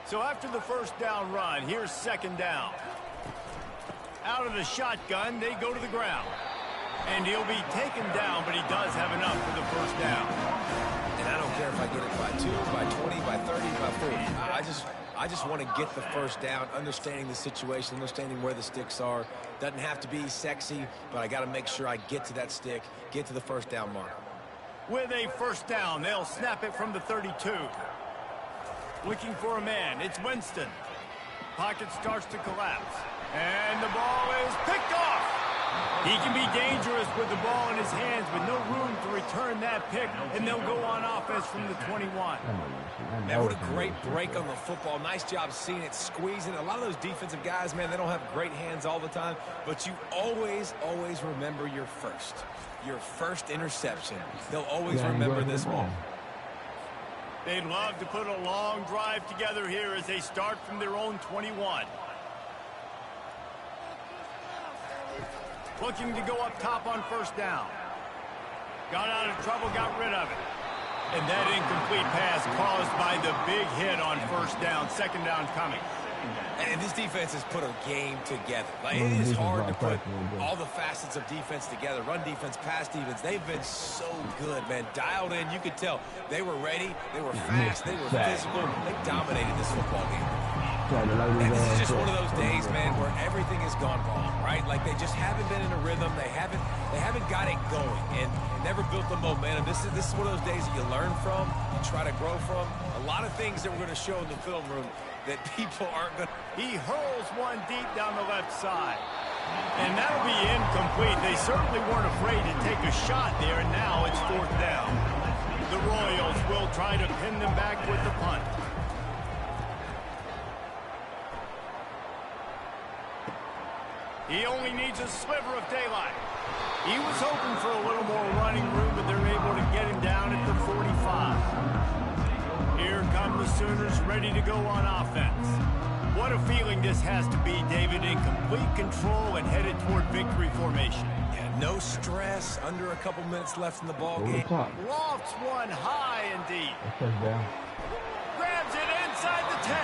So after the first down run, here's second down. Out of the shotgun, they go to the ground. And he'll be taken down, but he does have enough for the first down. And I don't care if I get it by 2, by 20, by 30, by 40. I just want to get the first down, understanding the situation, understanding where the sticks are. Doesn't have to be sexy, but I got to make sure I get to that stick, get to the first down mark. With a first down, they'll snap it from the 32. Looking for a man, it's Winston. Pocket starts to collapse. And the ball is picked off. He can be dangerous with the ball in his hands with no room to return that pick, and they'll go on offense from the 21. Man, what a great break on the football. Nice job seeing it, squeezing. A lot of those defensive guys, man, they don't have great hands all the time, but you always, always remember your first interception. They'll always remember this moment. They'd love to put a long drive together here as they start from their own 21. Looking to go up top on first down. Got out of trouble, got rid of it. And that incomplete pass caused by the big hit on first down. Second down coming. And this defense has put a game together. Like, it is hard to put all the facets of defense together. Run defense, pass defense. They've been so good, man. Dialed in. You could tell they were ready. They were fast. They were physical. They dominated this football game. And this is just one of those days, man, where everything has gone wrong, right? Like, they just haven't been in a rhythm. They haven't got it going and never built the momentum. This is one of those days that you learn from, you try to grow from. A lot of things that we're going to show in the film room that people aren't going to. He hurls one deep down the left side. And that'll be incomplete. They certainly weren't afraid to take a shot there, and now it's fourth down. The Royals will try to pin them back with the punt. He only needs a sliver of daylight. He was hoping for a little more running room, but they're able to get him down at the 45. Here come the Sooners ready to go on offense. What a feeling this has to be, David, in complete control and headed toward victory formation. Yeah, no stress, under a couple minutes left in the ball game. Lofts one high and deep. Grabs it inside the 10.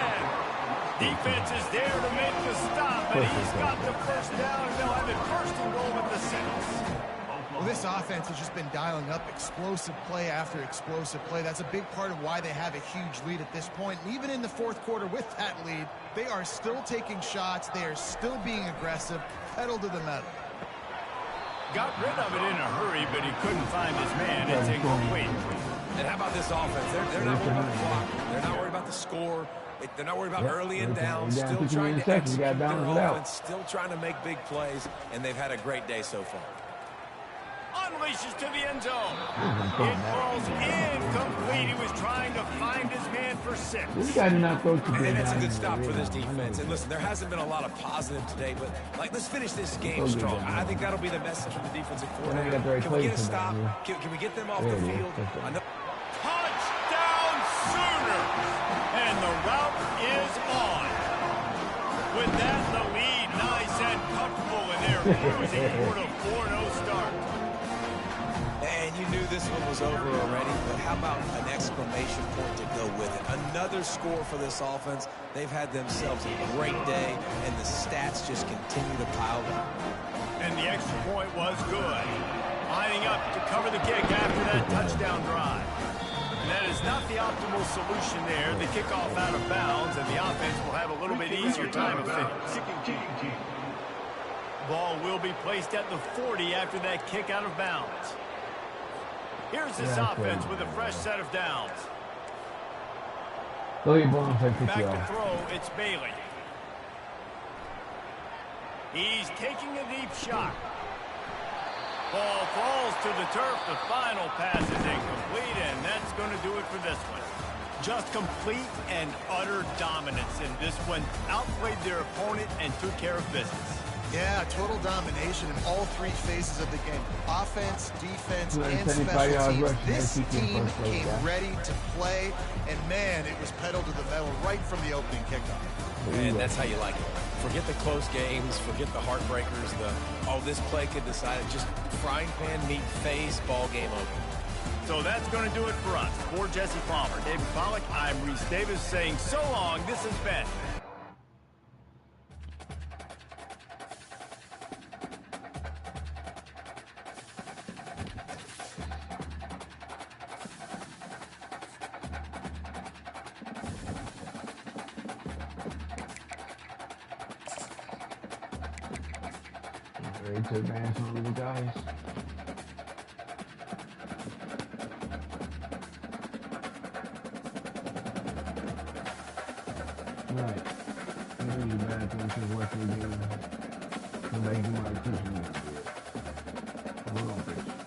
Defense is there to make the stop, and he's got the first down, and they'll have it first and goal at the 6. Well, this offense has just been dialing up explosive play after explosive play. That's a big part of why they have a huge lead at this point. And even in the fourth quarter with that lead, they are still taking shots. They are still being aggressive, pedal to the metal. Got rid of it in a hurry, but he couldn't find his man. It's incomplete. And how about this offense? They're not worried about the clock. They're not worried about the score. They're not worried about early and down. Still trying to execute their offense. Still trying to make big plays, and they've had a great day so far. Unleashes to the end zone. It falls incomplete. He was trying to find his man for 6. And that's a good stop for this defense. And listen, there hasn't been a lot of positive today, but like, let's finish this game strong. I think that'll be the message from the defensive coordinator. Can we get a stop? Can we get them off the field? I know. Touchdown Sooners! And the route is on. With that, the lead nice and comfortable, and they're cruising toward a 4-0 start. And you knew this one was over already, but how about an exclamation point to go with it? Another score for this offense. They've had themselves a great day, and the stats just continue to pile up. And the extra point was good. Lining up to cover the kick after that touchdown drive. And that is not the optimal solution there. The kickoff out of bounds, and the offense will have a little bit easier time of finish. Ball will be placed at the 40 after that kick out of bounds. Here's this offense with a fresh set of downs. Back to throw, it's Bailey. He's taking a deep shot. Ball falls to the turf. The final pass is incomplete, and that's going to do it for this one. Just complete and utter dominance in this one. Outplayed their opponent and took care of business. Yeah, total domination in all three phases of the game. Offense, defense, and special teams. This team came ready to play, and man, it was pedal to the metal right from the opening kickoff. And that's how you like it. Forget the close games, forget the heartbreakers, this play could decide it. Just frying pan meet face, ball game over. So that's going to do it for us. For Jesse Palmer, David Pollack, I'm Reese Davis saying so long. This has been Ready to advance on the guys. Right. I'm really bad things to work with you. Come back and do my attention. Hold on, bitch.